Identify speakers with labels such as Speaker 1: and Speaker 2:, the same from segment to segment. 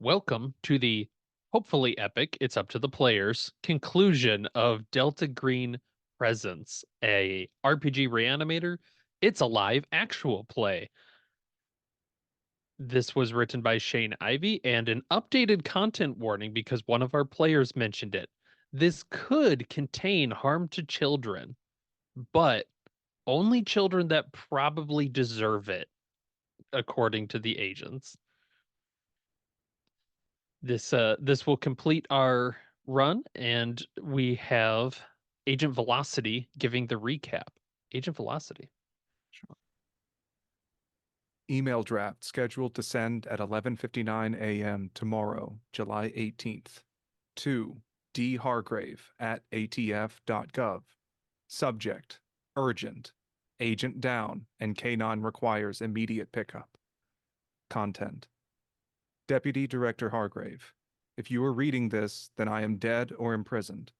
Speaker 1: Welcome to the hopefully epic, it's up to the players, conclusion of Delta Green Presence, a RPG Reanimator. It's a live actual play. This was written by Shane Ivey and an updated content warning because one of our players mentioned it. This could contain harm to children, but only children that probably deserve it, according to the agents. This will complete our run, and we have Agent Velocity giving the recap. Agent Velocity.
Speaker 2: Sure. Email draft scheduled to send at 11:59 a.m. tomorrow, July 18th. To D. Hargrave at atf.gov. Subject: Urgent. Agent down and K9 requires immediate pickup. Content: Deputy Director Hargrave. If you are reading this, then I am dead or imprisoned.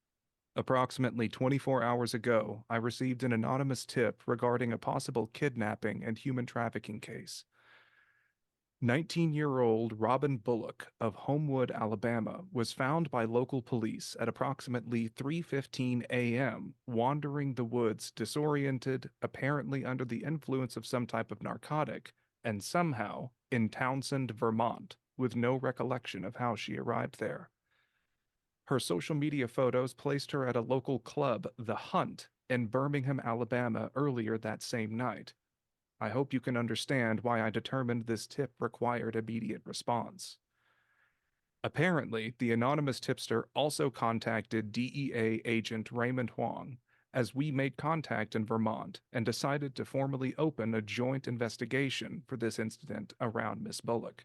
Speaker 2: Approximately 24 hours ago, I received an anonymous tip regarding a possible kidnapping and human trafficking case. 19-year-old Robin Bullock of Homewood, Alabama, was found by local police at approximately 3:15 a.m., wandering the woods, disoriented, apparently under the influence of some type of narcotic, and somehow in Townsend, Vermont, with no recollection of how she arrived there. Her social media photos placed her at a local club, The Hunt, in Birmingham, Alabama, earlier that same night. I hope you can understand why I determined this tip required immediate response. Apparently, the anonymous tipster also contacted DEA agent Raymond Huang, as we made contact in Vermont and decided to formally open a joint investigation for this incident around Miss Bullock.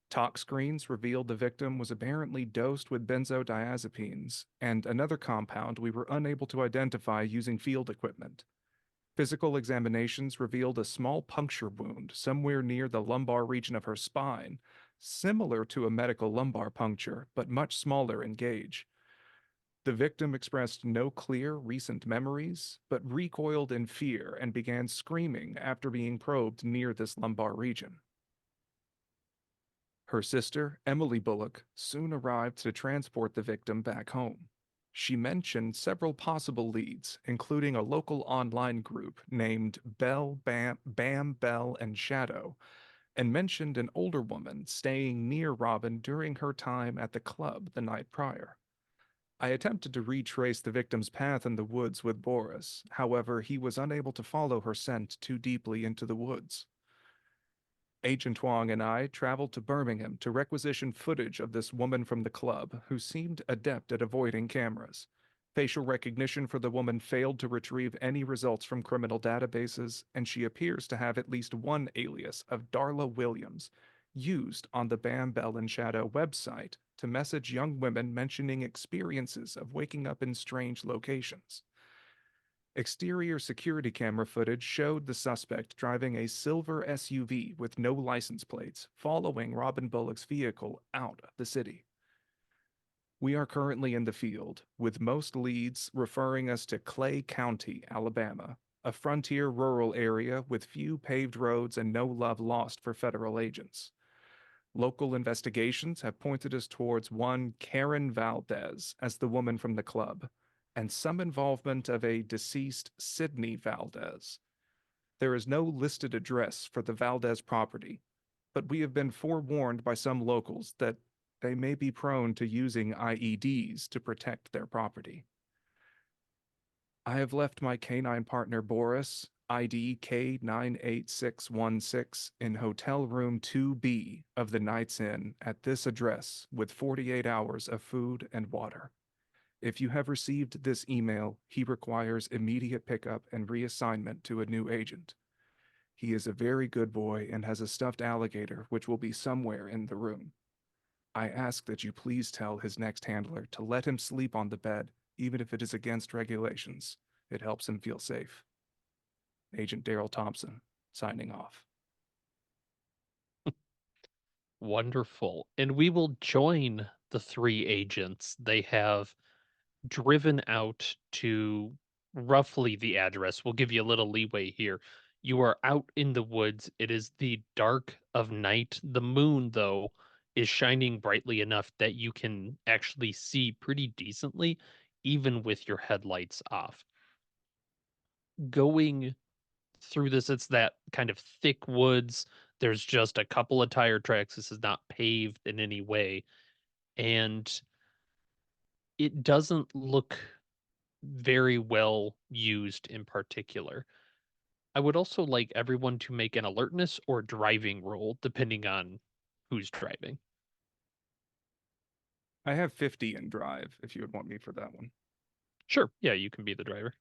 Speaker 2: Talk screens revealed the victim was apparently dosed with benzodiazepines and another compound we were unable to identify using field equipment. Physical examinations revealed a small puncture wound somewhere near the lumbar region of her spine, similar to a medical lumbar puncture, but much smaller in gauge. The victim expressed no clear recent memories, but recoiled in fear and began screaming after being probed near this lumbar region. Her sister, Emily Bullock, soon arrived to transport the victim back home. She mentioned several possible leads, including a local online group named Bam, Bell, and Shadow, and mentioned an older woman staying near Robin during her time at the club the night prior. I attempted to retrace the victim's path in the woods with Boris, however, he was unable to follow her scent too deeply into the woods. Agent Huang and I traveled to Birmingham to requisition footage of this woman from the club, who seemed adept at avoiding cameras. Facial recognition for the woman failed to retrieve any results from criminal databases, and she appears to have at least one alias of Darla Williams, used on the Bam Bell and Shadow website to message young women mentioning experiences of waking up in strange locations. Exterior security camera footage showed the suspect driving a silver SUV with no license plates, following Robin Bullock's vehicle out of the city. We are currently in the field, with most leads referring us to Clay County, Alabama, a frontier rural area with few paved roads and no love lost for federal agents. Local investigations have pointed us towards one Karen Valdez as the woman from the club, and some involvement of a deceased Sydney Valdez. There is no listed address for the Valdez property, but we have been forewarned by some locals that they may be prone to using IEDs to protect their property. I have left my canine partner Boris, ID K98616, in hotel room 2B of the Knights Inn at this address with 48 hours of food and water. If you have received this email, he requires immediate pickup and reassignment to a new agent. He is a very good boy and has a stuffed alligator which will be somewhere in the room. I ask that you please tell his next handler to let him sleep on the bed, even if it is against regulations. It helps him feel safe. Agent Daryl Thompson, signing off.
Speaker 1: Wonderful. And we will join the three agents. They have driven out to roughly the address. We'll give you a little leeway here. You are out in the woods. It is the dark of night. The moon, though, is shining brightly enough that you can actually see pretty decently, even with your headlights off. Going through this, it's that kind of thick woods. There's just a couple of tire tracks. This is not paved in any way. And it doesn't look very well used in particular. I would also like everyone to make an alertness or driving roll, depending on who's driving.
Speaker 2: I have 50 in drive if you would want me for that one.
Speaker 1: Sure. Yeah, you can be the driver.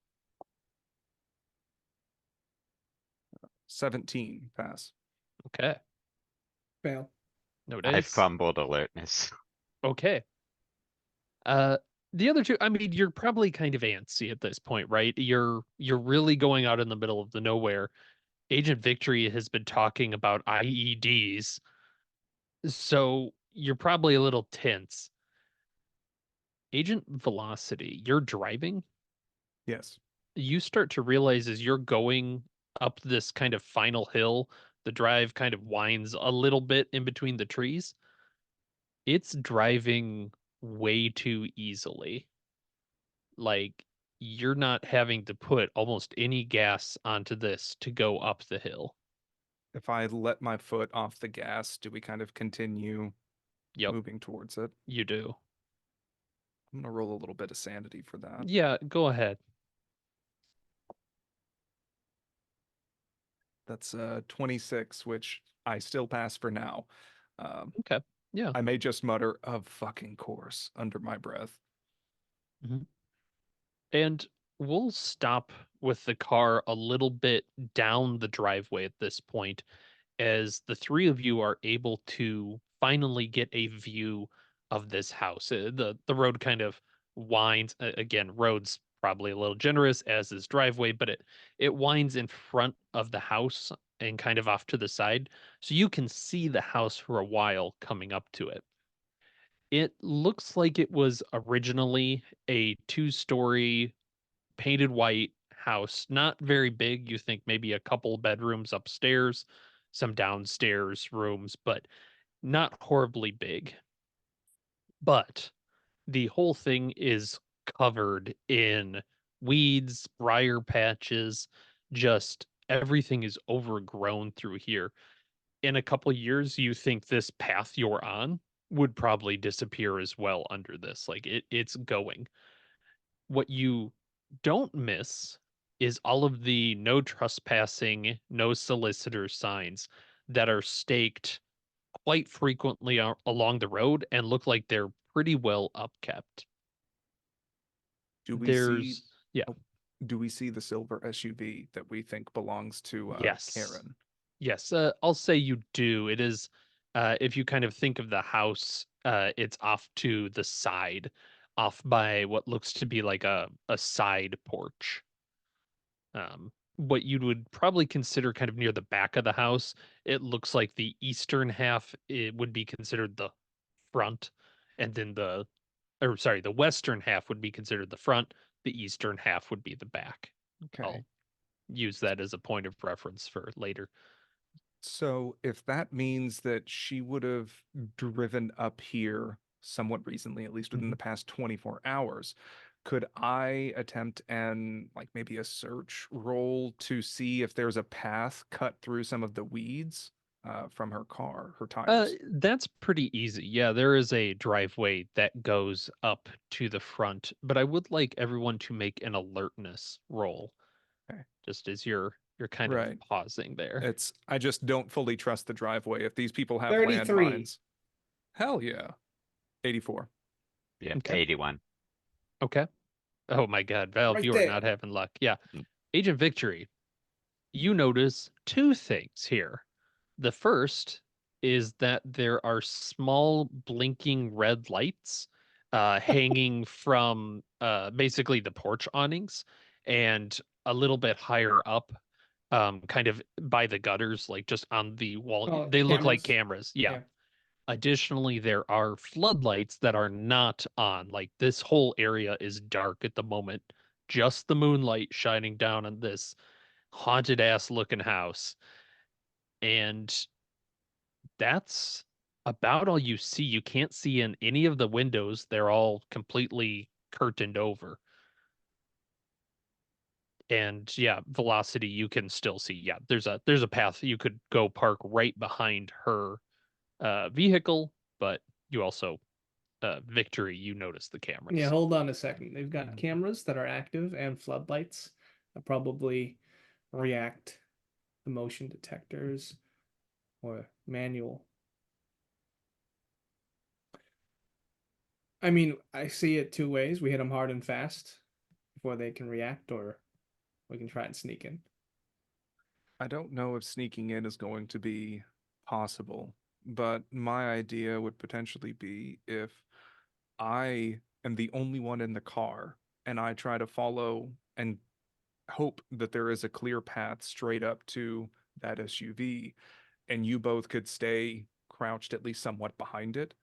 Speaker 2: 17 pass.
Speaker 1: Okay.
Speaker 3: Fail.
Speaker 1: No
Speaker 4: I
Speaker 1: dice.
Speaker 4: fumbled alertness.
Speaker 1: Okay. Uh, the other two, I mean, you're probably kind of antsy at this point, right? You're really going out in the middle of the nowhere. Agent Victory has been talking about IEDs, so you're probably a little tense. Agent Velocity, you're driving.
Speaker 2: Yes.
Speaker 1: You start to realize as you're going up this kind of final hill, the drive kind of winds a little bit in between the trees. It's driving way too easily. Like you're not having to put almost any gas onto this to go up the hill.
Speaker 2: If I let my foot off the gas, do we kind of continue
Speaker 1: Yep,
Speaker 2: moving towards it?
Speaker 1: you do.
Speaker 2: I'm gonna roll a little bit of sanity for that.
Speaker 1: Yeah, go ahead.
Speaker 2: That's 26, which I still pass for now. Um,
Speaker 1: Okay. Yeah.
Speaker 2: I may just mutter of fucking course under my breath.
Speaker 1: Mhm. And we'll stop with the car a little bit down the driveway at this point as the three of you are able to finally get a view of this house. The road kind of winds again, road's probably a little generous as is driveway, but it winds in front of the house and kind of off to the side. So you can see the house for a while coming up to it. It looks like it was originally a two-story painted white house, not very big. You think maybe a couple bedrooms upstairs, some downstairs rooms, but not horribly big. But the whole thing is covered in weeds, briar patches, just everything is overgrown through here. In a couple years, you think this path you're on would probably disappear as well under this. Like it's going. What you don't miss is all of the no trespassing, no solicitor signs that are staked quite frequently along the road and look like they're pretty well upkept.
Speaker 2: Do we see
Speaker 1: There's, yeah,
Speaker 2: oh, do we see the silver SUV that we think belongs to
Speaker 1: yes,
Speaker 2: Karen?
Speaker 1: yes. I'll say you do. It is, if you kind of think of the house, it's off to the side, off by what looks to be like a side porch. What you would probably consider kind of near the back of the house. It looks like the eastern half it would be considered the front, and then the western half would be considered the front. The eastern half would be the back.
Speaker 2: Okay.
Speaker 1: I'll use that as a point of reference for later.
Speaker 2: So if that means that she would have driven up here somewhat recently, at least within
Speaker 1: Mhm.
Speaker 2: the past 24 hours, could I attempt and like maybe a search roll to see if there's a path cut through some of the weeds from her car, her tires?
Speaker 1: That's pretty easy. Yeah, there is a driveway that goes up to the front, but I would like everyone to make an alertness roll,
Speaker 2: Okay.
Speaker 1: just as you're kind of
Speaker 2: Right.
Speaker 1: pausing there.
Speaker 2: It's I just don't fully trust the driveway. If these people have
Speaker 3: 33.
Speaker 2: landmines, hell yeah. 84.
Speaker 4: Yeah,
Speaker 1: Okay.
Speaker 4: 81.
Speaker 1: Okay. Oh my God, Valve,
Speaker 3: Right
Speaker 1: you are not
Speaker 3: there.
Speaker 1: having luck. Yeah.
Speaker 4: Mm.
Speaker 1: Agent Victory, you notice two things here. The first is that there are small blinking red lights hanging from basically the porch awnings and a little bit higher up, kind of by the gutters, like just on the wall.
Speaker 3: Oh,
Speaker 1: They look like
Speaker 3: cameras.
Speaker 1: cameras. Yeah.
Speaker 3: Yeah.
Speaker 1: Additionally, there are floodlights that are not on. Like this whole area is dark at the moment. Just the moonlight shining down on this haunted ass looking house. And that's about all you see. You can't see in any of the windows. They're all completely curtained over. And yeah, velocity you can still see. Yeah, there's a path you could go park right behind her vehicle, but you also victory, you notice the
Speaker 3: Yeah,
Speaker 1: cameras.
Speaker 3: hold on a second. They've got cameras that are active and floodlights that probably react to motion detectors or manual. I mean, I see it two ways. We hit them hard and fast before they can react, or we can try and sneak in.
Speaker 2: I don't know if sneaking in is going to be possible, but my idea would potentially be if I am the only one in the car and I try to follow and hope that there is a clear path straight up to that SUV, and you both could stay crouched at least somewhat behind it.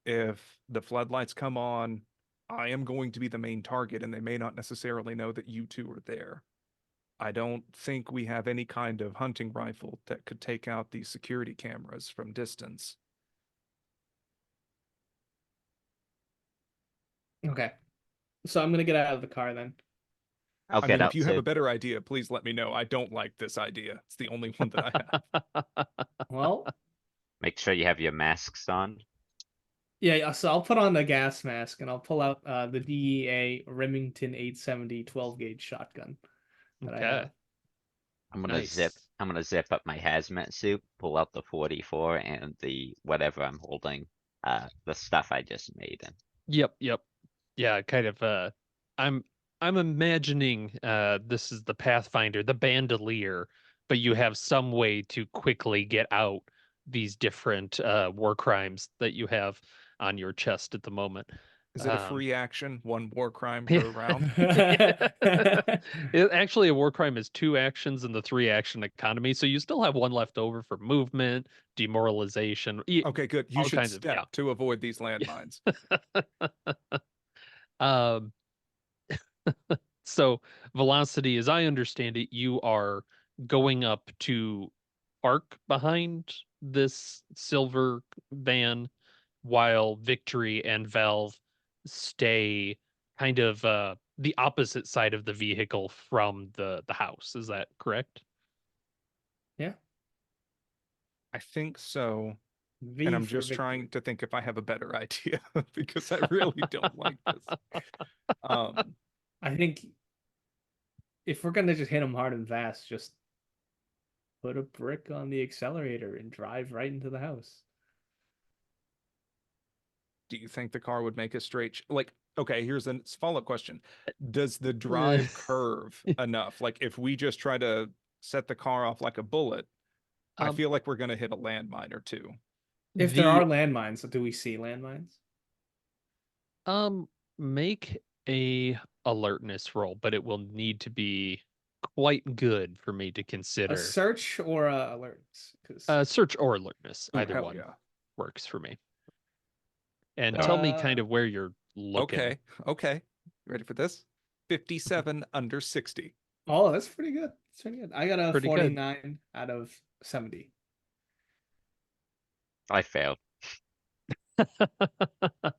Speaker 2: If the floodlights come on, I am going to be the main target, and they may not necessarily know that you two are there. I don't think we have any kind of hunting rifle that could take out these security cameras from distance.
Speaker 3: Okay. So I'm gonna get out of the car then.
Speaker 4: I'll
Speaker 2: I
Speaker 4: get
Speaker 2: mean, if
Speaker 4: out
Speaker 2: you have
Speaker 4: too.
Speaker 2: a better idea, please let me know. I don't like this idea. It's the only one that I have.
Speaker 3: Well,
Speaker 4: Make sure you have your masks on.
Speaker 3: yeah, so I'll put on the gas mask and I'll pull out the DEA Remington 870 12 gauge shotgun that I
Speaker 1: Okay,
Speaker 3: have.
Speaker 1: nice.
Speaker 4: I'm gonna zip up my hazmat suit, pull out the 44 and the whatever I'm holding, the stuff I just made in.
Speaker 1: Yep, yep. Yeah, kind of I'm I'm imagining this is the Pathfinder, the bandolier, but you have some way to quickly get out these different war crimes that you have on your chest at the moment.
Speaker 2: Is it a
Speaker 1: Um
Speaker 2: free action, one war crime
Speaker 1: yeah.
Speaker 2: per round?
Speaker 1: Actually, a war crime is 2 actions in the 3 action economy, so you still have one left over for movement, demoralization,
Speaker 2: Okay, good. You
Speaker 1: all
Speaker 2: should
Speaker 1: kinds of
Speaker 2: step to avoid these landmines.
Speaker 1: um So, velocity, as I understand it, you are going up to park behind this silver van while Victory and Valve stay kind of the opposite side of the vehicle from the house. Is that correct?
Speaker 3: Yeah.
Speaker 2: I think so. And
Speaker 3: V
Speaker 2: I'm
Speaker 3: for
Speaker 2: just trying
Speaker 3: victory.
Speaker 2: to think if I have a better idea because I really don't like this. Um,
Speaker 3: I think if we're gonna just hit them hard and fast, just put a brick on the accelerator and drive right into the house.
Speaker 2: do you think the car would make a straight like okay, here's a follow-up question. Does the drive curve enough? Like if we just try to set the car off like a bullet, I
Speaker 1: Um,
Speaker 2: feel like we're gonna hit a landmine or two.
Speaker 3: If there are
Speaker 1: the
Speaker 3: landmines, do we see landmines?
Speaker 1: um make a alertness roll, but it will need to be quite good for me to
Speaker 3: A
Speaker 1: consider.
Speaker 3: search or a alerts? Because
Speaker 1: Search or alertness,
Speaker 2: Oh,
Speaker 1: either
Speaker 2: hell
Speaker 1: one
Speaker 2: yeah.
Speaker 1: works for me. And tell me
Speaker 3: uh
Speaker 1: kind of where you're looking.
Speaker 2: Okay, okay. Ready for this? 57 under 60.
Speaker 3: oh, that's pretty good. That's pretty good. I got a
Speaker 1: Pretty good.
Speaker 3: 49 out of 70.
Speaker 4: I failed.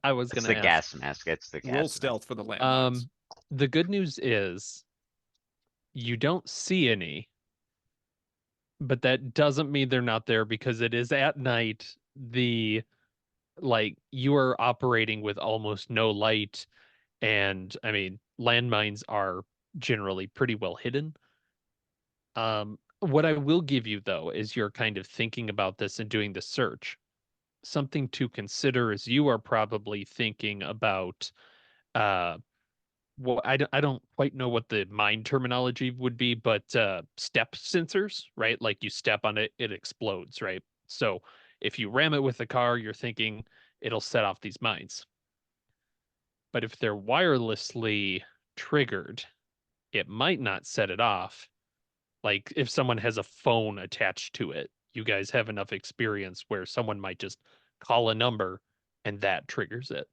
Speaker 1: I was
Speaker 4: It's
Speaker 1: gonna
Speaker 4: the
Speaker 1: ask.
Speaker 4: gas mask. It's the
Speaker 2: Roll
Speaker 4: gas mask.
Speaker 2: stealth for the landmines.
Speaker 1: Um, the good news is you don't see any, but that doesn't mean they're not there because it is at night. The like you are operating with almost no light, and I mean landmines are generally pretty well hidden. What I will give you though is you're kind of thinking about this and doing the search. Something to consider is you are probably thinking about uh well, I don't quite know what the mine terminology would be, but step sensors, right? Like you step on it, it explodes, right? So if you ram it with a car, you're thinking it'll set off these mines. But if they're wirelessly triggered, it might not set it off. Like if someone has a phone attached to it, you guys have enough experience where someone might just call a number and that triggers it.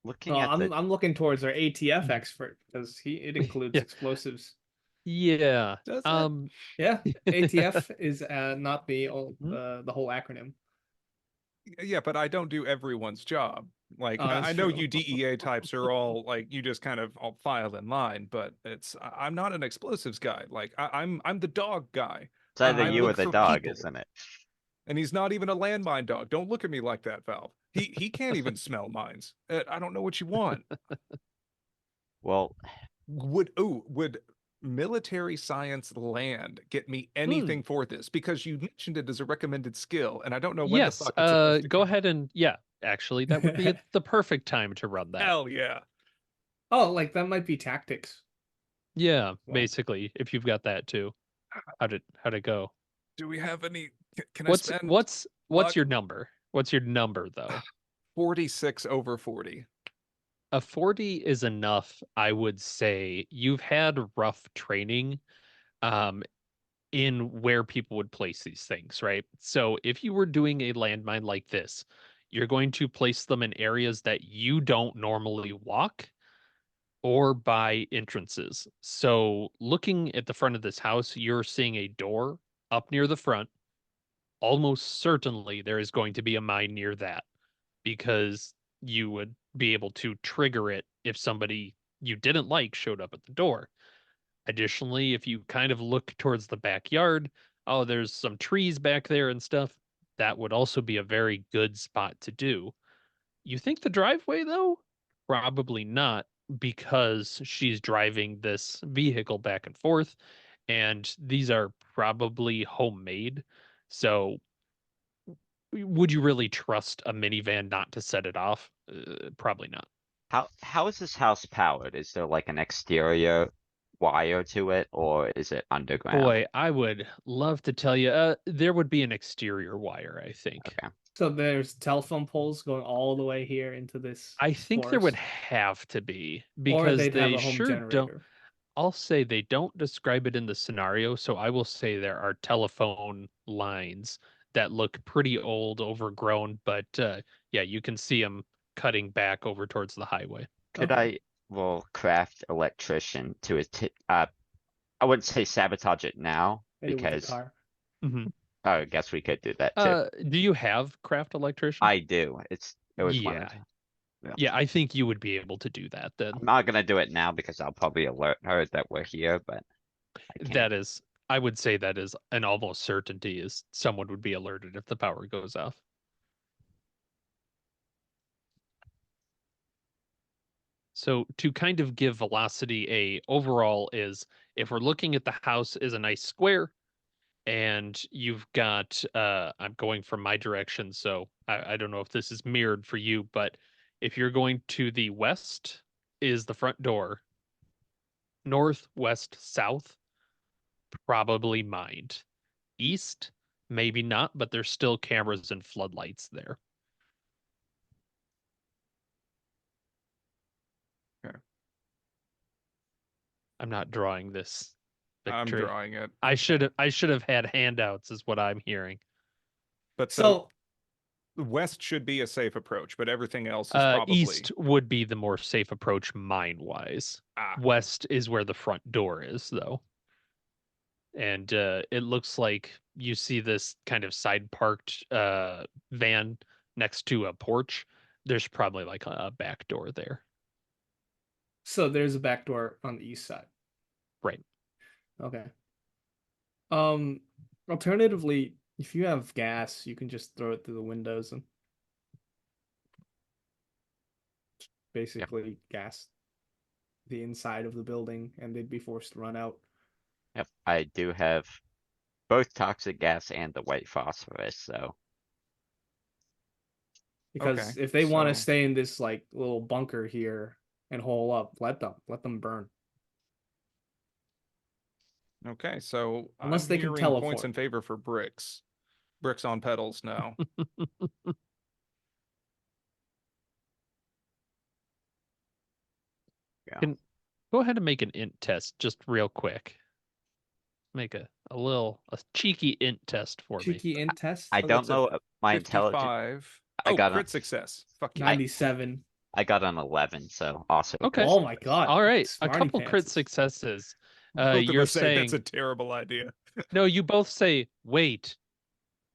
Speaker 4: Looking
Speaker 3: Well,
Speaker 4: at the
Speaker 3: I'm looking towards our ATF expert because it includes
Speaker 1: Yeah.
Speaker 3: explosives.
Speaker 1: Yeah.
Speaker 2: Does it?
Speaker 3: Yeah, ATF is not
Speaker 1: Mhm.
Speaker 3: the whole acronym.
Speaker 2: Yeah, but I don't do everyone's job. Like
Speaker 3: Oh, that's
Speaker 2: I know
Speaker 3: true.
Speaker 2: you DEA types are all like you just kind of all file in line, but I'm not an explosives guy. Like I'm the dog guy.
Speaker 4: It's either
Speaker 2: I
Speaker 4: you or
Speaker 2: look
Speaker 4: the
Speaker 2: for
Speaker 4: dog,
Speaker 2: people,
Speaker 4: isn't it?
Speaker 2: and he's not even a landmine dog. Don't look at me like that, Valve. He can't even smell mines. I don't know what you want.
Speaker 4: Well,
Speaker 2: Would military science land get me anything for this? Because you mentioned it as a recommended skill, and I don't know when the
Speaker 1: Yes.
Speaker 2: fuck it's supposed to
Speaker 1: Go
Speaker 2: count.
Speaker 1: ahead and yeah. Actually, that would be the perfect time to run that.
Speaker 2: Hell yeah.
Speaker 3: Oh, like that might be tactics.
Speaker 1: Yeah.
Speaker 3: Well,
Speaker 1: Basically, if you've got that too, how'd it go?
Speaker 2: Do we have any? Can I
Speaker 1: What's
Speaker 2: spend
Speaker 1: what's what's
Speaker 2: luck?
Speaker 1: your number? What's your number though?
Speaker 2: 46 over 40.
Speaker 1: A 40 is enough, I would say. You've had rough training um in where people would place these things, right? So if you were doing a landmine like this, you're going to place them in areas that you don't normally walk or by entrances. So looking at the front of this house, you're seeing a door up near the front. Almost certainly there is going to be a mine near that because you would be able to trigger it if somebody you didn't like showed up at the door. Additionally, if you kind of look towards the backyard, oh, there's some trees back there and stuff. That would also be a very good spot to do. You think the driveway, though? Probably not, because she's driving this vehicle back and forth, and these are probably homemade. So, would you really trust a minivan not to set it off? Probably not.
Speaker 4: how is this house powered? Is there like an exterior wire to it, or is it underground?
Speaker 1: Boy, I would love to tell you, there would be an exterior wire, I think.
Speaker 4: Okay.
Speaker 3: so there's telephone poles going all the way here into this
Speaker 1: I think there would
Speaker 3: forest,
Speaker 1: have to be
Speaker 3: or
Speaker 1: because
Speaker 3: they'd have
Speaker 1: they
Speaker 3: a home
Speaker 1: sure don't.
Speaker 3: generator.
Speaker 1: I'll say they don't describe it in the scenario, so I will say there are telephone lines that look pretty old, overgrown, but yeah, you can see them cutting back over towards the highway.
Speaker 4: Could
Speaker 3: Okay.
Speaker 4: I, well, craft electrician to I wouldn't say sabotage it now
Speaker 3: Hit it with a
Speaker 4: because
Speaker 3: car.
Speaker 1: Hmm.
Speaker 4: I guess we could do that too.
Speaker 1: Do you have craft electrician?
Speaker 4: I do. It was one of
Speaker 1: Yeah, yeah, I think you would be able to do that then.
Speaker 4: I'm not gonna do it now because I'll probably alert her that we're here, but I can.
Speaker 1: That is, I would say that is an almost certainty is someone would be alerted if the power goes off. So to kind of give velocity a overall is if we're looking at the house is a nice square and you've got I'm going from my direction, so I don't know if this is mirrored for you, but if you're going to the west is the front door, north, west, south, probably mined. East, maybe not, but there's still cameras and floodlights there.
Speaker 2: Okay.
Speaker 1: I'm not drawing this
Speaker 2: I'm
Speaker 1: victory.
Speaker 2: drawing it.
Speaker 1: I should have had handouts, is what I'm hearing.
Speaker 2: But
Speaker 3: So
Speaker 2: the west should be a safe approach, but everything else is probably
Speaker 1: East would be the more safe approach mine wise.
Speaker 2: ah.
Speaker 1: West is where the front door is, though. And it looks like you see this kind of side parked van next to a porch. There's probably like a back door there.
Speaker 3: so there's a back door on the east side.
Speaker 1: Right.
Speaker 3: Okay. Alternatively, if you have gas, you can just throw it through the windows and basically gas the inside of the building, and they'd be forced to run out.
Speaker 4: Yep, I do have both toxic gas and the white phosphorus, so
Speaker 3: Because
Speaker 2: Okay,
Speaker 3: if they want to
Speaker 2: so-
Speaker 3: stay in this like little bunker here and hole up, let them burn.
Speaker 2: Okay, so
Speaker 3: Unless
Speaker 2: I'm
Speaker 3: they can
Speaker 2: hearing points
Speaker 3: teleport.
Speaker 2: in favor for bricks. Bricks on pedals now.
Speaker 4: yeah.
Speaker 1: Go ahead and make an int test just real quick. Make a cheeky int test for me.
Speaker 3: Cheeky int test.
Speaker 4: I
Speaker 3: Oh,
Speaker 4: don't
Speaker 3: that's a
Speaker 4: know my intelligence.
Speaker 2: 55.
Speaker 4: I
Speaker 2: Oh,
Speaker 4: got
Speaker 2: crit success. Fuck you.
Speaker 3: 97.
Speaker 4: I got an 11, so also
Speaker 1: Okay.
Speaker 3: Oh my god.
Speaker 1: All right, a
Speaker 3: Smarty
Speaker 1: couple crit
Speaker 3: pants.
Speaker 1: successes.
Speaker 2: Both of
Speaker 1: You're
Speaker 2: us say that's
Speaker 1: saying
Speaker 2: a terrible idea.
Speaker 1: no. You both say, "Wait,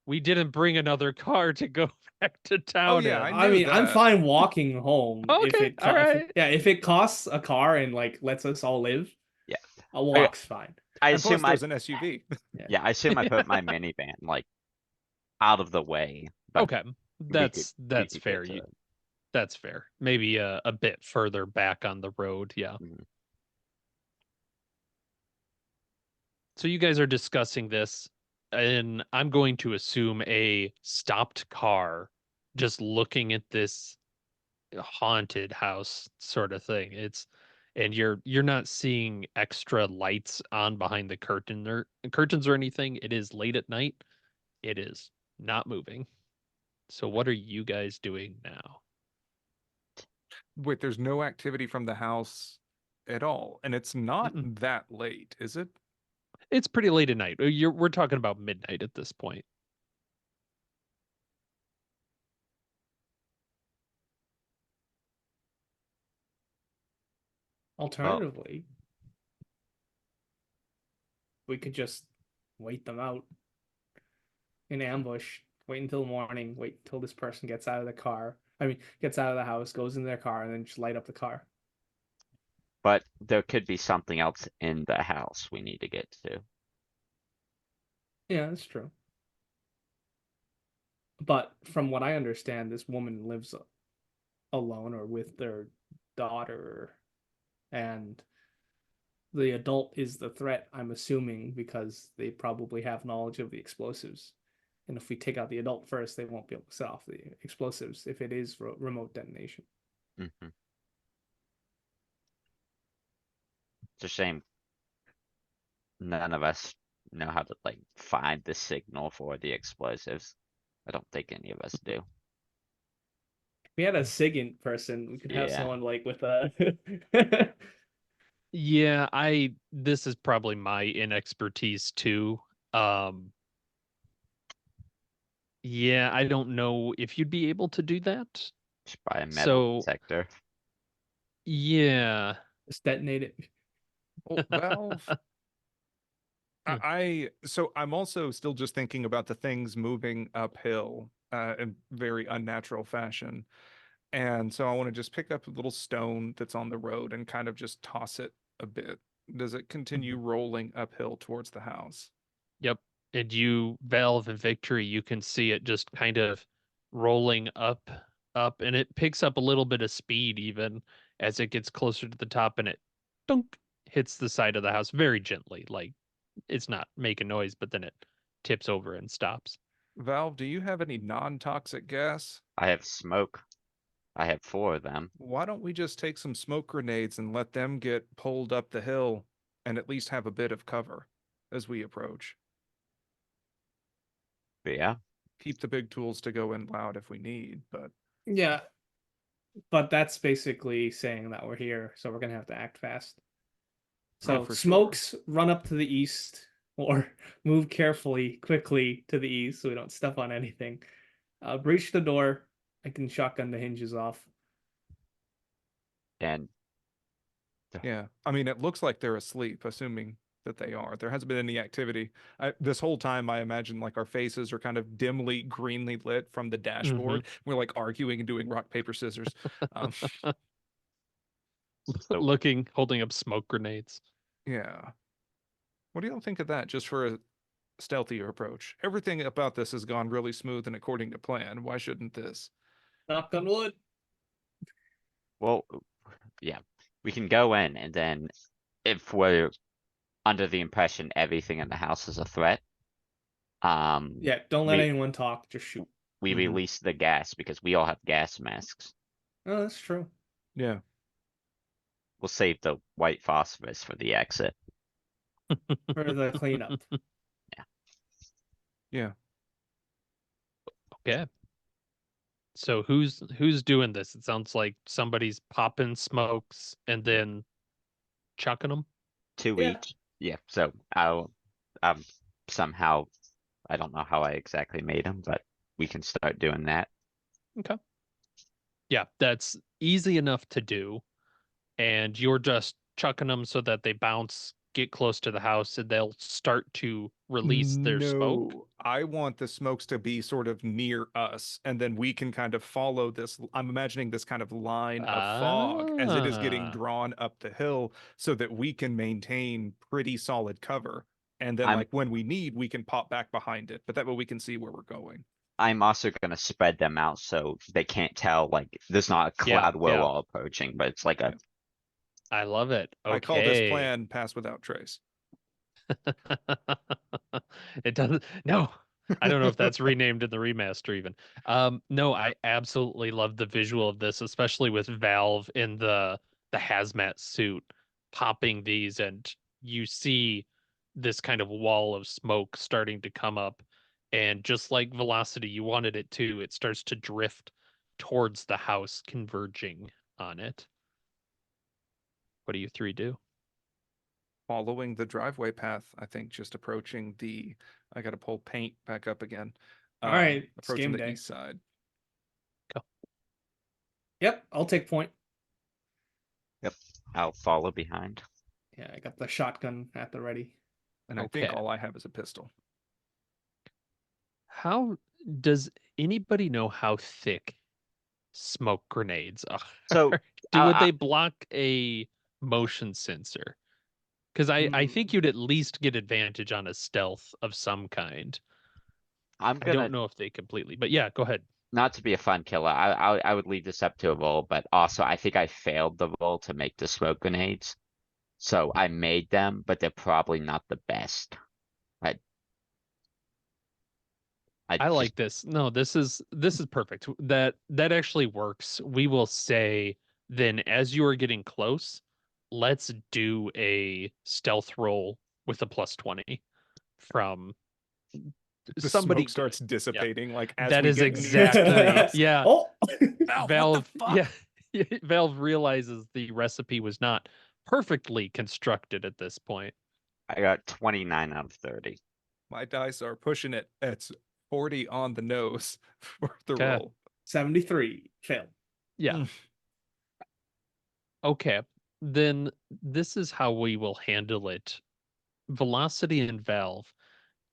Speaker 1: we didn't bring another car to go back to
Speaker 2: Oh
Speaker 1: town
Speaker 2: yeah, I
Speaker 1: in."
Speaker 3: I
Speaker 2: knew
Speaker 3: mean, I'm
Speaker 2: that.
Speaker 3: fine walking home if
Speaker 1: Okay, all right.
Speaker 3: yeah, if it costs a car and like lets us all live,
Speaker 4: Yeah.
Speaker 3: a
Speaker 4: Okay,
Speaker 3: walk's fine.
Speaker 4: I
Speaker 2: And plus,
Speaker 4: assume I,
Speaker 2: there's an SUV.
Speaker 4: yeah, I assume I put my minivan like out of the way, but
Speaker 1: Okay,
Speaker 4: we could
Speaker 1: that's
Speaker 4: get
Speaker 1: fair.
Speaker 4: to it.
Speaker 1: That's fair. Maybe a bit further back on the road. Yeah.
Speaker 4: Mhm.
Speaker 1: So you guys are discussing this, and I'm going to assume a stopped car just looking at this haunted house sort of thing. And you're not seeing extra lights on behind the curtains or anything. It is late at night. It is not moving. So what are you guys doing now?
Speaker 2: Wait, there's no activity from the house at all, and it's not
Speaker 1: Mm-mm.
Speaker 2: that late, is it?
Speaker 1: It's pretty late at night. We're talking about midnight at this point.
Speaker 4: Well,
Speaker 3: Alternatively, we could just wait them out in ambush, wait until morning, wait until this person gets out of the car. I mean, gets out of the house, goes in their car, and then just light up the car.
Speaker 4: but there could be something else in the house we need to get to.
Speaker 3: Yeah, that's true. But from what I understand, this woman lives alone or with their daughter, and the adult is the threat, I'm assuming, because they probably have knowledge of the explosives. And if we take out the adult first, they won't be able to set off the explosives if it is remote detonation.
Speaker 4: Mhm. It's a shame none of us know how to like find the signal for the explosives. I don't think any of us do.
Speaker 3: If we had a SIGINT person, we could have
Speaker 4: Yeah.
Speaker 3: someone like with a
Speaker 1: Yeah, this is probably my inexpertise too. Um yeah, I don't know if you'd be able to do that.
Speaker 4: Just buy a metal
Speaker 1: So,
Speaker 4: detector.
Speaker 1: yeah.
Speaker 3: just detonate it.
Speaker 2: Well, Valve, so I'm also still just thinking about the things moving uphill in very unnatural fashion. And so I want to just pick up a little stone that's on the road and kind of just toss it a bit. Does it continue
Speaker 1: Mhm.
Speaker 2: rolling uphill towards the house?
Speaker 1: Yep. And you, Valve and Victory, you can see it just kind of rolling up, and it picks up a little bit of speed even as it gets closer to the top, and it dunk hits the side of the house very gently. Like it's not making noise, but then it tips over and stops.
Speaker 2: Valve, do you have any non-toxic gas?
Speaker 4: I have smoke. I have 4 of them.
Speaker 2: Why don't we just take some smoke grenades and let them get pulled up the hill and at least have a bit of cover as we approach?
Speaker 4: But yeah,
Speaker 2: Keep the big tools to go in loud if we need, but
Speaker 3: Yeah, but that's basically saying that we're here, so we're gonna have to act fast.
Speaker 2: oh,
Speaker 3: So
Speaker 2: for sure.
Speaker 3: smokes, run up to the east or move carefully, quickly to the east so we don't step on anything. Breach the door. I can shotgun the hinges off.
Speaker 4: and
Speaker 2: Yeah. I mean, it looks like they're asleep, assuming that they are. There hasn't been any activity. This whole time, I imagine like our faces are kind of dimly greenly lit from the
Speaker 1: Hmm.
Speaker 2: dashboard. We're like arguing and doing rock, paper, scissors. Um,
Speaker 4: so
Speaker 1: Looking, holding up smoke grenades.
Speaker 2: yeah. What do y'all think of that just for a stealthier approach? Everything about this has gone really smooth and according to plan. Why shouldn't this?
Speaker 3: Knock on wood.
Speaker 4: well, yeah, we can go in and then if we're under the impression everything in the house is a threat,
Speaker 3: Yeah, don't let
Speaker 4: we
Speaker 3: anyone talk. Just shoot.
Speaker 4: we
Speaker 1: Mhm.
Speaker 4: release the gas because we all have gas masks.
Speaker 3: Oh, that's true.
Speaker 2: Yeah.
Speaker 4: We'll save the white phosphorus for the exit.
Speaker 3: For the cleanup.
Speaker 2: Yeah.
Speaker 1: Okay. So who's doing this? It sounds like somebody's popping smokes and then chucking them.
Speaker 4: 2
Speaker 3: Yeah.
Speaker 4: each. Yeah, so I'll somehow I don't know how I exactly made them, but we can start doing that.
Speaker 1: Okay. Yeah, that's easy enough to do. And you're just chucking them so that they bounce get close to the house and they'll start to release their smoke?
Speaker 2: No, I want the smokes to be sort of near us, and then we can kind of follow this. I'm imagining this kind of line of fog as it is getting
Speaker 1: Ah,
Speaker 2: drawn up the hill so that we can maintain pretty solid cover. And then,
Speaker 4: I'm
Speaker 2: like, when we need, we can pop back behind it, but that way we can see where we're going.
Speaker 4: I'm also gonna spread them out so they can't tell, like, there's not a
Speaker 1: yeah,
Speaker 4: cloud we're
Speaker 1: yeah.
Speaker 4: all approaching, but it's like a
Speaker 2: Yeah.
Speaker 1: I love it.
Speaker 2: I call this
Speaker 1: Okay.
Speaker 2: plan pass without trace.
Speaker 1: It doesn't. No, I don't know if that's renamed in the remaster even. No, I absolutely love the visual of this, especially with Valve in the hazmat suit popping these, and you see this kind of wall of smoke starting to come up, and just like Velocity, you wanted it to, it starts to drift towards the house, converging on it. What do you three do?
Speaker 2: Following the driveway path, I think just approaching the, I got to pull paint back up again.
Speaker 3: All right, it's
Speaker 2: Approaching
Speaker 3: game
Speaker 2: the
Speaker 3: day.
Speaker 2: east side.
Speaker 3: Yep, I'll take point.
Speaker 4: Yep, I'll follow behind.
Speaker 3: Yeah, I got the shotgun at the ready.
Speaker 2: And I think
Speaker 1: Okay.
Speaker 2: all I have is a pistol.
Speaker 1: How does anybody know how thick smoke grenades are?
Speaker 4: So
Speaker 1: Would
Speaker 4: I,
Speaker 1: they block a motion sensor? Because I think
Speaker 3: Hmm.
Speaker 1: you'd at least get advantage on a stealth of some kind.
Speaker 4: I'm
Speaker 1: I don't
Speaker 4: gonna,
Speaker 1: know if they completely, but yeah, go ahead.
Speaker 4: not to be a fun killer, I would leave this up to a roll, but also I think I failed the roll to make the smoke grenades. So I made them, but they're probably not the best. I I
Speaker 1: I
Speaker 4: just
Speaker 1: like this. No, this is perfect. That actually works. We will say then as you are getting close, let's do a stealth roll with a plus 20 from
Speaker 2: The
Speaker 1: somebody
Speaker 2: smoke
Speaker 1: good.
Speaker 2: starts
Speaker 1: Yeah.
Speaker 2: dissipating like as
Speaker 1: That
Speaker 2: we
Speaker 1: is
Speaker 2: get near to
Speaker 1: exactly,
Speaker 2: us.
Speaker 1: yeah.
Speaker 3: Oh,
Speaker 2: Valve, what the
Speaker 1: Valve,
Speaker 2: fuck?
Speaker 1: yeah. Valve realizes the recipe was not perfectly constructed at this point.
Speaker 4: I got 29 out of 30.
Speaker 2: My dice are pushing it. It's 40 on the nose for the
Speaker 1: Okay.
Speaker 2: roll.
Speaker 3: 73 failed.
Speaker 1: Yeah.
Speaker 2: Mm.
Speaker 1: Okay. Then this is how we will handle it. Velocity and Valve,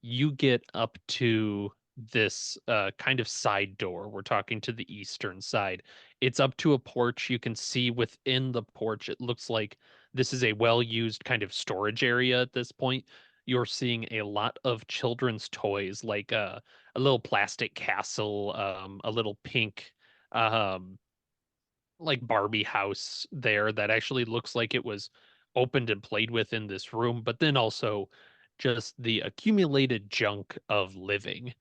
Speaker 1: you get up to this kind of side door. We're talking to the eastern side. It's up to a porch. You can see within the porch, it looks like this is a well-used kind of storage area at this point. You're seeing a lot of children's toys, like a little plastic castle, a little pink um, like Barbie house there that actually looks like it was opened and played with in this room, but then also just the accumulated junk of living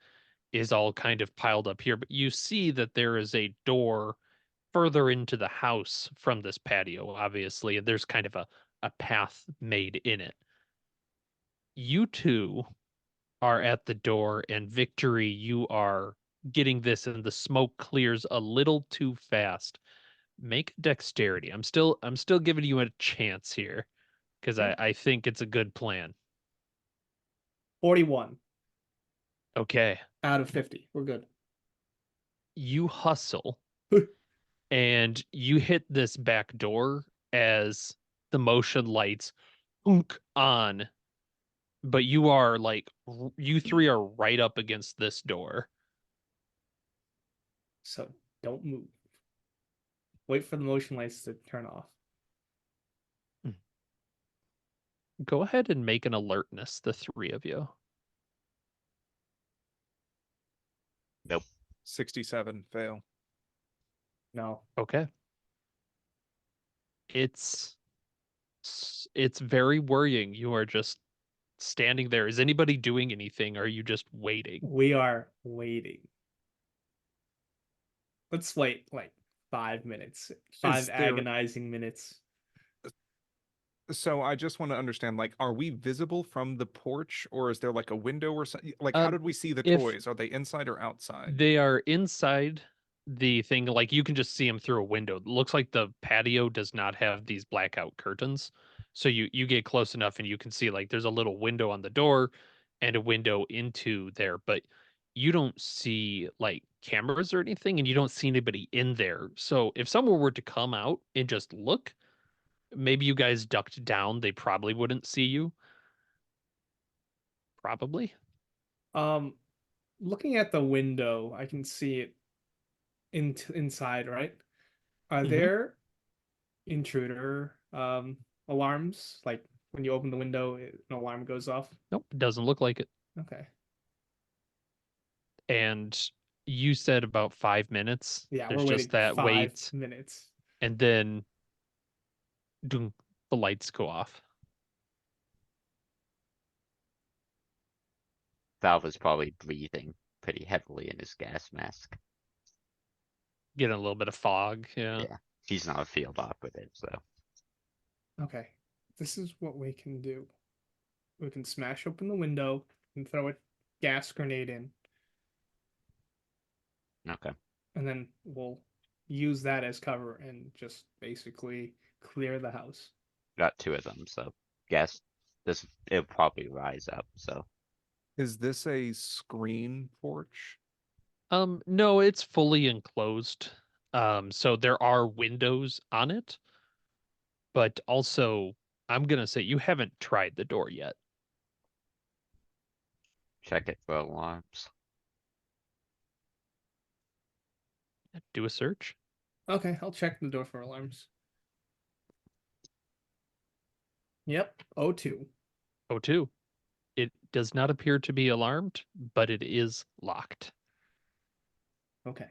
Speaker 1: is all kind of piled up here. But you see that there is a door further into the house from this patio, obviously, and there's kind of a path made in it. You two are at the door, and Victory, you are getting this, and the smoke clears a little too fast. Make dexterity. I'm still giving you a chance here because
Speaker 3: Okay.
Speaker 1: I think it's a good plan.
Speaker 3: 41
Speaker 1: Okay.
Speaker 3: out of 50. We're good.
Speaker 1: You hustle and you hit this back door as the motion lights unk on, but you are like you three are right up against this door.
Speaker 3: So don't move. Wait for the motion lights to turn off.
Speaker 1: Go ahead and make an alertness, the three of you.
Speaker 4: Nope.
Speaker 2: 67 fail.
Speaker 3: No.
Speaker 1: Okay. It's it's very worrying. You are just standing there. Is anybody doing anything? Or are you just waiting?
Speaker 3: We are waiting. Let's wait like 5 minutes.
Speaker 2: Is
Speaker 3: 5
Speaker 2: there,
Speaker 3: agonizing minutes.
Speaker 2: so I just want to understand, like, are we visible from the porch or is there like a window or something? Like, how
Speaker 1: Um,
Speaker 2: did we see the
Speaker 1: if
Speaker 2: toys? Are they inside or outside?
Speaker 1: they are inside the thing, like you can just see them through a window. It looks like the patio does not have these blackout curtains. So you get close enough and you can see like there's a little window on the door and a window into there, but you don't see like cameras or anything and you don't see anybody in there. So if someone were to come out and just look, maybe you guys ducked down, they probably wouldn't see you. Probably.
Speaker 3: Um, Looking at the window, I can see it inside, right? Are
Speaker 1: Hmm.
Speaker 3: there intruder alarms? Like when you open the window, an alarm goes off?
Speaker 1: Nope, doesn't look like it.
Speaker 3: Okay.
Speaker 1: And you said about 5 minutes.
Speaker 3: Yeah, we're
Speaker 1: There's just
Speaker 3: waiting
Speaker 1: that
Speaker 3: 5
Speaker 1: wait,
Speaker 3: minutes.
Speaker 1: and then doom, the lights go off.
Speaker 4: Valve is probably breathing pretty heavily in his gas mask.
Speaker 1: Getting a little bit of fog. Yeah.
Speaker 4: Yeah, he's not a field operative, so
Speaker 3: Okay. This is what we can do. We can smash open the window and throw a gas grenade in,
Speaker 4: okay.
Speaker 3: and then we'll use that as cover and just basically clear the house.
Speaker 4: Got two of them, so guess it'll probably rise up. So
Speaker 2: Is this a screen porch?
Speaker 1: No, it's fully enclosed. So there are windows on it, but also I'm gonna say you haven't tried the door yet.
Speaker 4: check it for alarms.
Speaker 1: Do a search.
Speaker 3: Okay, I'll check the door for alarms. Yep, O2.
Speaker 1: Oh, two. It does not appear to be alarmed, but it is locked.
Speaker 3: Okay.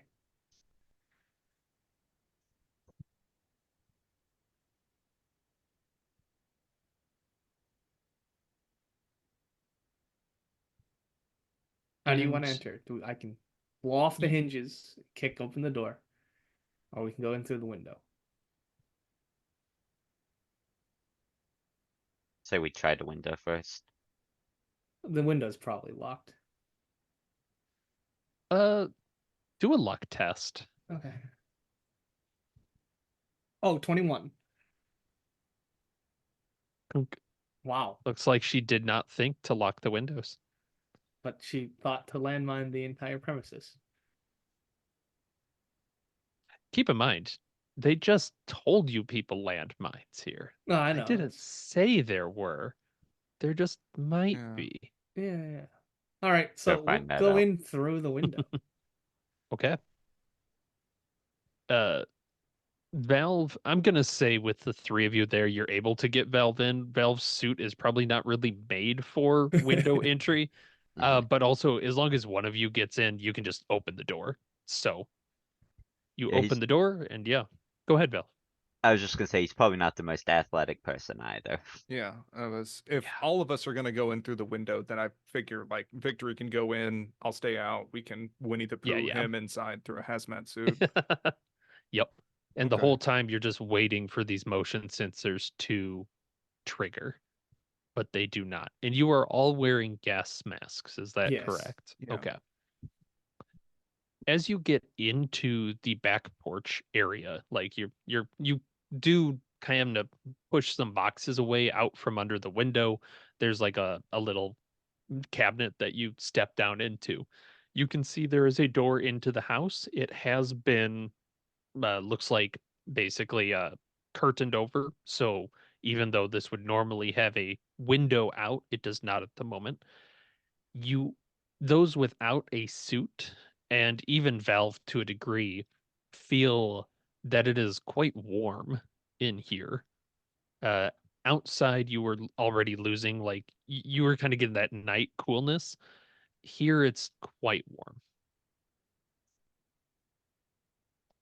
Speaker 3: How do you want to
Speaker 1: And
Speaker 3: enter? I can blow off the
Speaker 1: y-
Speaker 3: hinges, kick open the door, or we can go in through the window.
Speaker 4: Say we try the window first.
Speaker 3: The window's probably locked.
Speaker 1: uh, do a luck test.
Speaker 3: Okay. Oh, 21.
Speaker 1: Kunk.
Speaker 3: Wow.
Speaker 1: Looks like she did not think to lock the windows.
Speaker 3: But she thought to landmine the entire premises.
Speaker 1: Keep in mind, they just told you people landmines here.
Speaker 3: No, I
Speaker 1: I
Speaker 3: know.
Speaker 1: didn't say there were. There just might
Speaker 2: Yeah.
Speaker 1: be.
Speaker 3: Yeah. All right,
Speaker 4: Go
Speaker 3: so we'll
Speaker 4: find that
Speaker 3: go
Speaker 4: out.
Speaker 3: in through the window.
Speaker 1: Okay. Uh, Valve, I'm gonna say with the three of you there, you're able to get Valve in. Valve's suit is probably not really made for window entry.
Speaker 4: Hmm.
Speaker 1: But also as long as one of you gets in, you can just open the door. So you
Speaker 4: Yeah,
Speaker 1: open the door and yeah. Go ahead, Valve.
Speaker 4: I was just gonna say he's probably not the most athletic person either.
Speaker 2: Yeah, if
Speaker 1: Yeah.
Speaker 2: all of us are gonna go in through the window, then I figure like Victory can go in, I'll stay out. We can Winnie the
Speaker 1: Yeah,
Speaker 2: Pooh
Speaker 1: yeah.
Speaker 2: him inside through a hazmat suit.
Speaker 1: Yep. And the
Speaker 2: Okay.
Speaker 1: whole time you're just waiting for these motion sensors to trigger, but they do not. And you are all wearing gas masks. Is that
Speaker 3: Yes.
Speaker 1: correct?
Speaker 2: Yeah.
Speaker 1: Okay. As you get into the back porch area, like you do kind of push some boxes away out from under the window. There's like a little cabinet that you step down into. You can see there is a door into the house. It has been looks like basically curtained over. So even though this would normally have a window out, it does not at the moment. You those without a suit and even Valve to a degree feel that it is quite warm in here. Uh Outside you were already losing like you were kind of getting that night coolness. Here it's quite warm.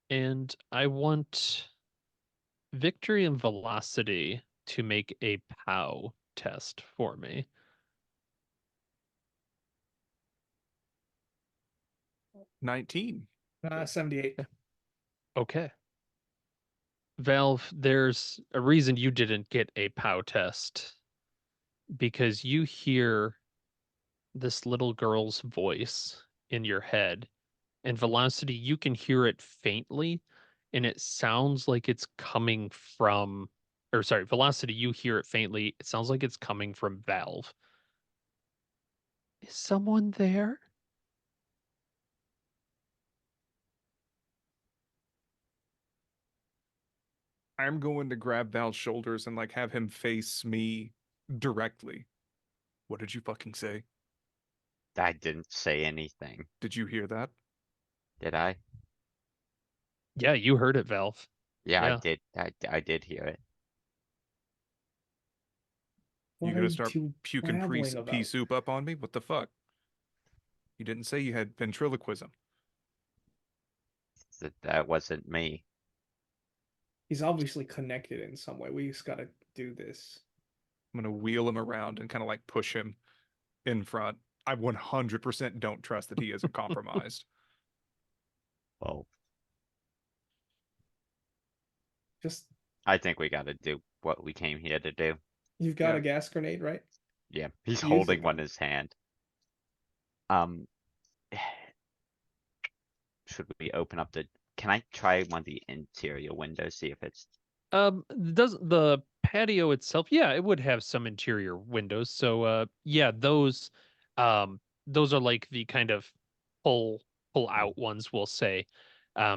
Speaker 1: And I want Victory and Velocity to make a POW test for me.
Speaker 2: 19.
Speaker 3: 78.
Speaker 1: Okay. Valve, there's a reason you didn't get a POW test because you hear this little girl's voice in your head, and Velocity, you can hear it faintly, and it sounds like it's coming from, or sorry, Velocity, you hear it faintly. It sounds like it's coming from Valve. Is someone there?
Speaker 2: I'm going to grab Val's shoulders and like have him face me directly. What did you fucking say?
Speaker 4: I didn't say anything,
Speaker 2: Did you hear that?
Speaker 4: did I?
Speaker 1: Yeah, you heard it, Valve.
Speaker 4: Yeah, I
Speaker 1: Yeah.
Speaker 4: did. I did hear it.
Speaker 2: You
Speaker 3: What are
Speaker 2: gonna
Speaker 3: you
Speaker 2: start
Speaker 3: two
Speaker 2: puking
Speaker 3: babbling
Speaker 2: pea
Speaker 3: about?
Speaker 2: soup up on me? What the fuck? You didn't say you had ventriloquism.
Speaker 4: That wasn't me.
Speaker 3: He's obviously connected in some way. We just gotta do this.
Speaker 2: I'm gonna wheel him around and kind of like push him in front. I 100% don't trust that he isn't compromised.
Speaker 4: Well,
Speaker 3: Just
Speaker 4: I think we gotta do what we came here to do.
Speaker 3: you've got
Speaker 2: Yeah.
Speaker 3: a gas grenade, right?
Speaker 4: Yeah, he's
Speaker 3: Use it
Speaker 4: holding one
Speaker 3: then.
Speaker 4: in his hand. Um, should we open up the? Can I try one of the interior windows, see if it's
Speaker 1: Does the patio itself, yeah, it would have some interior windows. So yeah, those are like the kind of pull pull out ones, we'll say.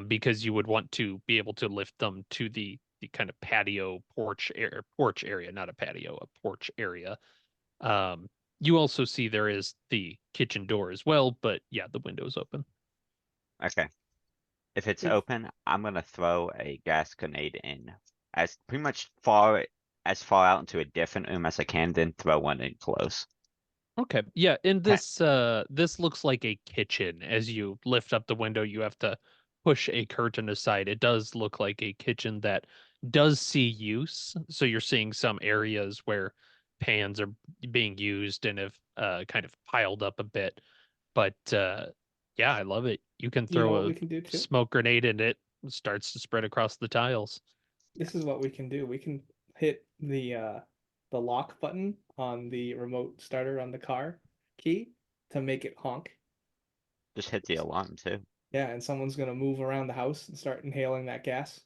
Speaker 1: Because you would want to be able to lift them to the kind of patio porch area, not a patio, a porch area. Um, you also see there is the kitchen door as well, but yeah, the window's open.
Speaker 4: okay. If it's
Speaker 3: If
Speaker 4: open, I'm gonna throw a gas grenade in as pretty much far out into a different room as I can, then throw one in close.
Speaker 1: Okay. Yeah, and
Speaker 4: Okay.
Speaker 1: this looks like a kitchen. As you lift up the window, you have to push a curtain aside. It does look like a kitchen that does see use. So you're seeing some areas where pans are being used and have kind of piled up a bit. But yeah, I love it. You can
Speaker 3: you know what
Speaker 1: throw
Speaker 3: we
Speaker 1: a
Speaker 3: can do too?
Speaker 1: smoke grenade and it starts to spread across the tiles.
Speaker 3: This is what we can do. We can hit the lock button on the remote starter on the car key to make it honk.
Speaker 4: Just hit the alarm too.
Speaker 3: Yeah, and someone's gonna move around the house and start inhaling that gas.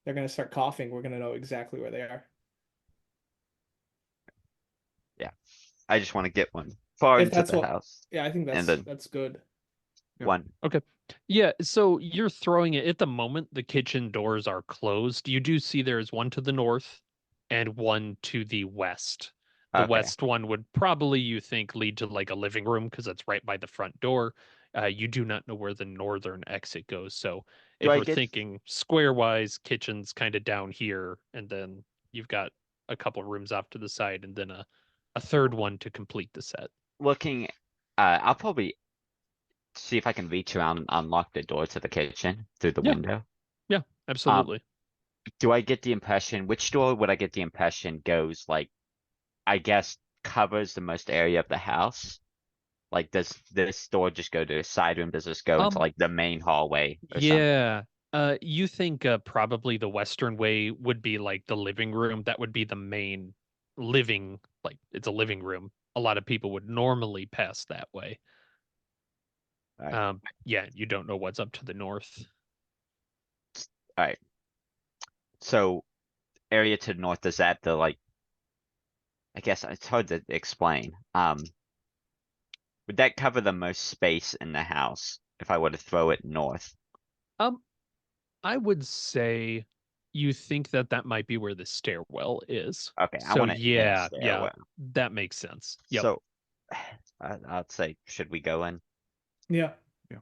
Speaker 3: They're gonna start coughing. We're gonna know exactly where they are.
Speaker 4: Yeah. I just want to get one far
Speaker 3: If
Speaker 4: into
Speaker 3: that's
Speaker 4: the
Speaker 3: what,
Speaker 4: house.
Speaker 3: yeah, I think
Speaker 4: And then
Speaker 3: that's good.
Speaker 2: Yeah.
Speaker 4: one.
Speaker 1: Okay. Yeah, so you're throwing it at the moment, the kitchen doors are closed. You do see there is one to the north and one to the west. The
Speaker 4: Okay.
Speaker 1: west one would probably, you think, lead to like a living room because it's right by the front door. You do not know where the northern exit goes. So
Speaker 4: Do
Speaker 1: if
Speaker 4: I
Speaker 1: we're
Speaker 4: get
Speaker 1: thinking square wise, kitchen's kind of down here, and then you've got a couple rooms off to the side, and then a third one to complete the set.
Speaker 4: looking I'll probably see if I can reach around and unlock the door to the kitchen through the
Speaker 1: Yeah,
Speaker 4: window.
Speaker 1: yeah,
Speaker 4: Um,
Speaker 1: absolutely.
Speaker 4: do I get the impression, which door would I get the impression goes like, I guess, covers the most area of the house? Like, does this door just go to a side room? Does this go into
Speaker 1: Um,
Speaker 4: like the main hallway or something?
Speaker 1: Yeah. You think probably the Western way would be like the living room. That would be the main living, like it's a living room. A lot of people would normally pass that way.
Speaker 4: All right.
Speaker 1: Yeah, you don't know what's up to the north.
Speaker 4: All right. So area to the north, is that the like, I guess it's hard to explain. Would that cover the most space in the house if I were to throw it north?
Speaker 1: Um, I would say you think that that might be where the stairwell is.
Speaker 4: Okay, I
Speaker 1: So
Speaker 4: want it in a
Speaker 1: yeah, yeah,
Speaker 4: stairwell.
Speaker 1: that makes sense. Yep.
Speaker 4: So I'd say, should we go in?
Speaker 3: Yeah,
Speaker 2: Yeah.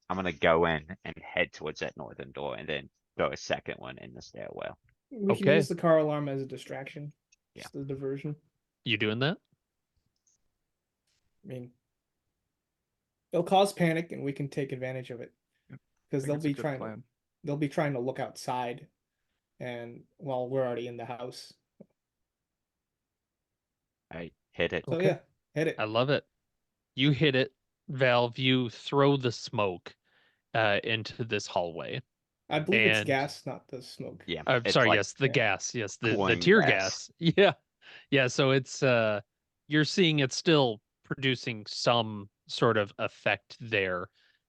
Speaker 4: I'm gonna go in and head towards that northern door and then throw a second one in the stairwell.
Speaker 3: we can
Speaker 1: Okay.
Speaker 3: use the car alarm as a distraction,
Speaker 4: Yeah.
Speaker 3: just a diversion.
Speaker 1: You doing that?
Speaker 3: I mean, it'll cause panic, and we can take advantage of it
Speaker 2: Yeah. I
Speaker 3: because
Speaker 2: think it's a good plan.
Speaker 3: they'll be trying to look outside, and well, we're already in the house.
Speaker 4: I hit it.
Speaker 3: So
Speaker 1: Okay.
Speaker 3: yeah, hit it.
Speaker 1: I love it. You hit it, Valve. You throw the smoke into this hallway.
Speaker 3: I believe it's
Speaker 1: And
Speaker 3: gas, not the smoke.
Speaker 4: Yeah,
Speaker 1: I'm
Speaker 4: it's
Speaker 1: sorry,
Speaker 4: like
Speaker 1: yes, the
Speaker 3: Yeah.
Speaker 1: gas, yes, the
Speaker 4: cooling
Speaker 1: tear
Speaker 4: gas.
Speaker 1: gas. Yeah. Yeah, so it's you're seeing it's still producing some sort of effect there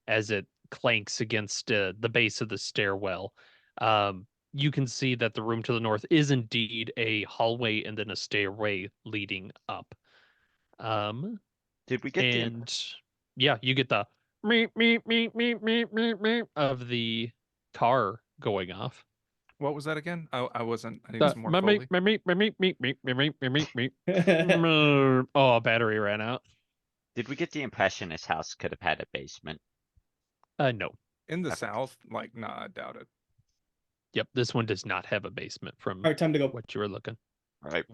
Speaker 1: as it clanks against the base of the stairwell. You can see that the room to the north is indeed a hallway and then a stairway leading up. Um,
Speaker 4: Did we get the imp
Speaker 1: and yeah, you get the meep meep meep meep meep meep meep of the car going off.
Speaker 2: What was that again? I wasn't. I need
Speaker 1: The
Speaker 2: some more Foley.
Speaker 1: Oh, battery ran out.
Speaker 4: Did we get the impression his house could have had a basement?
Speaker 1: No.
Speaker 2: In the
Speaker 4: Okay.
Speaker 2: south, like, nah, I doubt it.
Speaker 1: Yep, this one does not have a basement from
Speaker 3: All right, time to go.
Speaker 1: what you were looking.
Speaker 4: All right.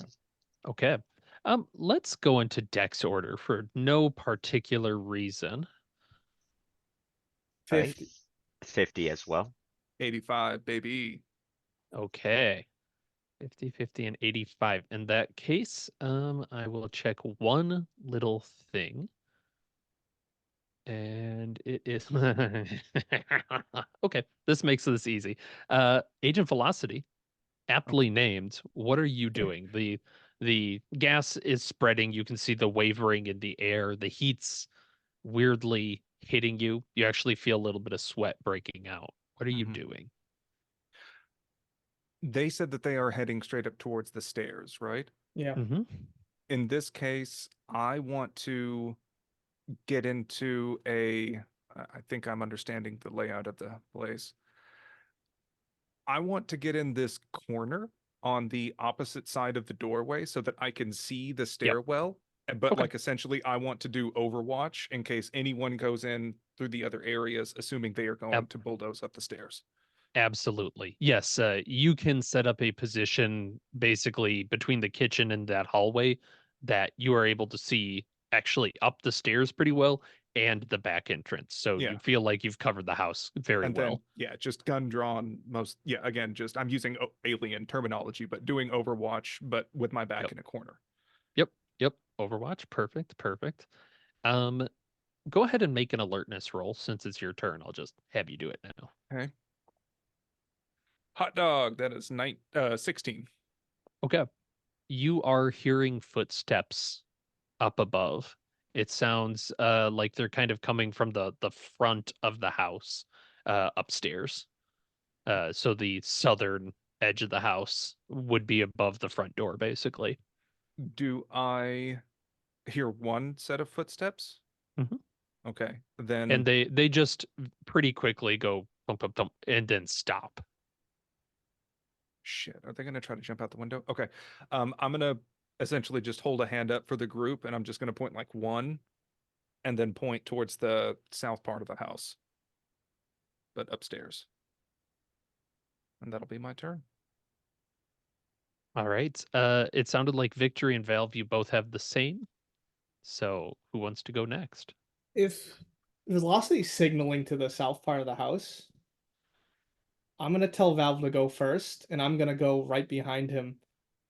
Speaker 1: Okay. Let's go into Dex order for no particular reason.
Speaker 4: All right.
Speaker 3: 50.
Speaker 4: 50 as well.
Speaker 2: 85, baby.
Speaker 1: Okay. 50, 50, and 85. In that case, I will check one little thing. And it is okay. This makes this easy. Agent Velocity, aptly named. What are you doing? The gas is spreading. You can see the wavering in the air. The heat's weirdly hitting you. You actually feel a little bit of sweat breaking out. What are you
Speaker 2: Mhm.
Speaker 1: doing?
Speaker 2: They said that they are heading straight up towards the stairs, right?
Speaker 3: Yeah.
Speaker 1: Mm-hmm.
Speaker 2: In this case, I want to get into I think I'm understanding the layout of the place. I want to get in this corner on the opposite side of the doorway so that I can see the
Speaker 1: Yep.
Speaker 2: stairwell. But
Speaker 1: Okay.
Speaker 2: like essentially, I want to do Overwatch in case anyone goes in through the other areas, assuming they are going to bulldoze up the stairs.
Speaker 1: Absolutely. Yes, you can set up a position basically between the kitchen and that hallway that you are able to see actually up the stairs pretty well and the back entrance. So
Speaker 2: Yeah.
Speaker 1: you feel like you've covered the house very
Speaker 2: And then,
Speaker 1: well.
Speaker 2: yeah, just gun drawn again, just I'm using alien terminology, but doing Overwatch, but with my back
Speaker 1: Yep.
Speaker 2: in a corner.
Speaker 1: Yep. Yep. Overwatch. Perfect. Perfect. Um, Go ahead and make an alertness roll since it's your turn. I'll just have you do it now.
Speaker 2: Okay. Hot dog, that is 16.
Speaker 1: Okay. You are hearing footsteps up above. It sounds like they're kind of coming from the front of the house, upstairs. So the southern edge of the house would be above the front door, basically.
Speaker 2: Do I hear one set of footsteps?
Speaker 1: Mhm.
Speaker 2: Okay.
Speaker 1: And
Speaker 2: Then
Speaker 1: they just pretty quickly go thump thump thump and then stop.
Speaker 2: shit, are they gonna try to jump out the window? Okay. I'm gonna essentially just hold a hand up for the group and I'm just gonna point like one and then point towards the south part of the house. But upstairs. And that'll be my turn.
Speaker 1: All right. It sounded like Victory and Valve, you both have the same. So who wants to go next?
Speaker 3: If Velocity's signaling to the south part of the house, I'm gonna tell Valve to go first, and I'm gonna go right behind him,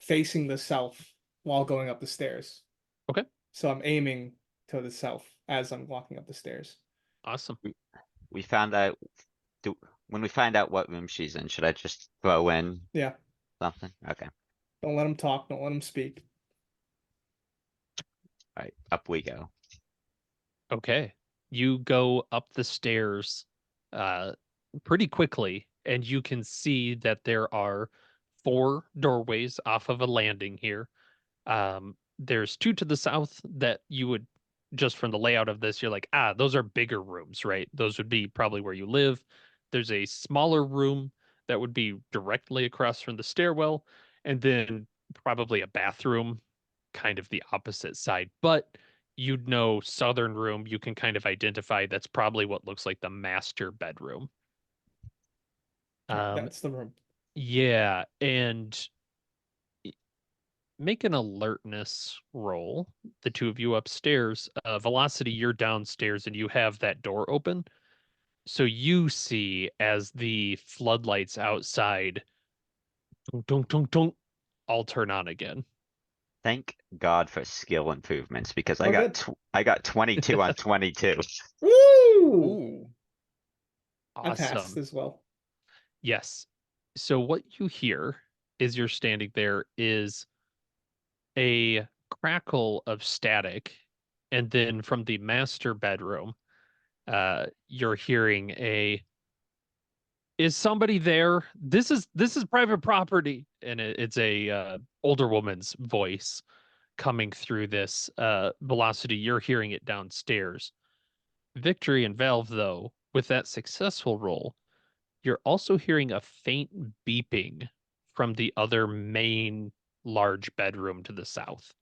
Speaker 3: facing the south while going up the stairs.
Speaker 1: Okay.
Speaker 3: So I'm aiming to the south as I'm walking up the stairs.
Speaker 1: Awesome.
Speaker 4: We found out. When we find out what room she's in, should I just throw in
Speaker 3: Yeah.
Speaker 4: something? Okay.
Speaker 3: Don't let him talk. Don't let him speak.
Speaker 4: All right. Up we go.
Speaker 1: Okay. You go up the stairs uh pretty quickly and you can see that there are four doorways off of a landing here. There's two to the south that you would just from the layout of this, you're like, ah, those are bigger rooms, right? Those would be probably where you live. There's a smaller room that would be directly across from the stairwell, and then probably a bathroom kind of the opposite side. But you'd know southern room, you can kind of identify that's probably what looks like the master bedroom.
Speaker 3: Right,
Speaker 1: Um,
Speaker 3: that's the room.
Speaker 1: yeah, and make an alertness roll. The two of you upstairs. Velocity, you're downstairs and you have that door open. So you see as the floodlights outside dunk, dunk, dunk, dunk, all turn on again.
Speaker 4: Thank God for skill improvements because
Speaker 3: Oh, good.
Speaker 4: I got 22 on 22.
Speaker 3: Woo!
Speaker 2: Ooh.
Speaker 3: I passed
Speaker 1: Awesome.
Speaker 3: as well.
Speaker 1: Yes. So what you hear as you're standing there is a crackle of static, and then from the master bedroom, you're hearing a "Is somebody there? This is private property," and it's a older woman's voice coming through this velocity. You're hearing it downstairs. Victory and Valve, though, with that successful roll, You're also hearing a faint beeping from the other main large bedroom to the south,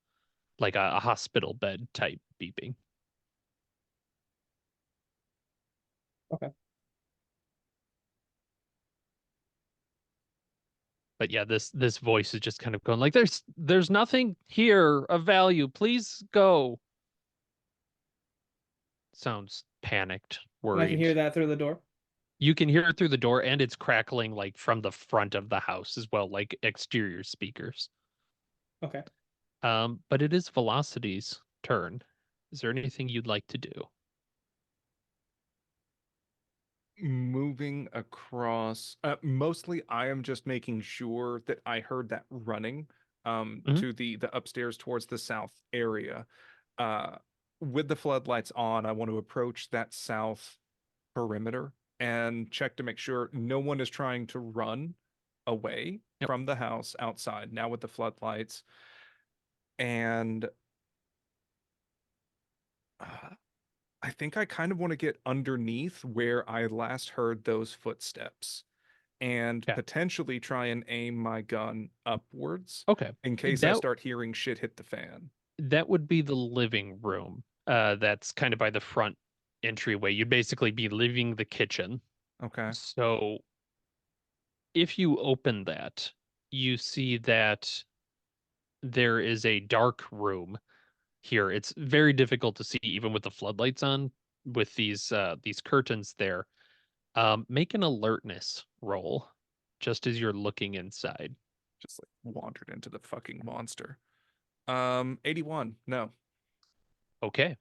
Speaker 1: like a hospital bed type beeping.
Speaker 3: Okay.
Speaker 1: But yeah, this voice is just kind of going like, there's nothing here of value. Please go. Sounds panicked,
Speaker 3: And I can
Speaker 1: worried.
Speaker 3: hear that through the door.
Speaker 1: You can hear it through the door, and it's crackling like from the front of the house as well, like exterior speakers.
Speaker 3: Okay.
Speaker 1: But it is Velocity's turn. Is there anything you'd like to do?
Speaker 2: Moving across, mostly I am just making sure that I heard that running
Speaker 1: Mhm.
Speaker 2: to the upstairs towards the south area. Uh, with the floodlights on, I want to approach that south perimeter and check to make sure no one is trying to run away
Speaker 1: Yep.
Speaker 2: from the house outside now with the floodlights. And I think I kind of want to get underneath where I last heard those footsteps and
Speaker 1: Yeah.
Speaker 2: potentially try and aim my gun upwards
Speaker 1: Okay.
Speaker 2: in case I
Speaker 1: That
Speaker 2: start hearing shit hit the fan.
Speaker 1: that would be the living room. That's kind of by the front entryway. You'd basically be leaving the kitchen.
Speaker 2: Okay.
Speaker 1: So if you open that, you see that there is a dark room here. It's very difficult to see even with the floodlights on with these curtains there. Make an alertness roll just as you're looking inside.
Speaker 2: Just like wandered into the fucking monster. 81. No.
Speaker 1: Okay.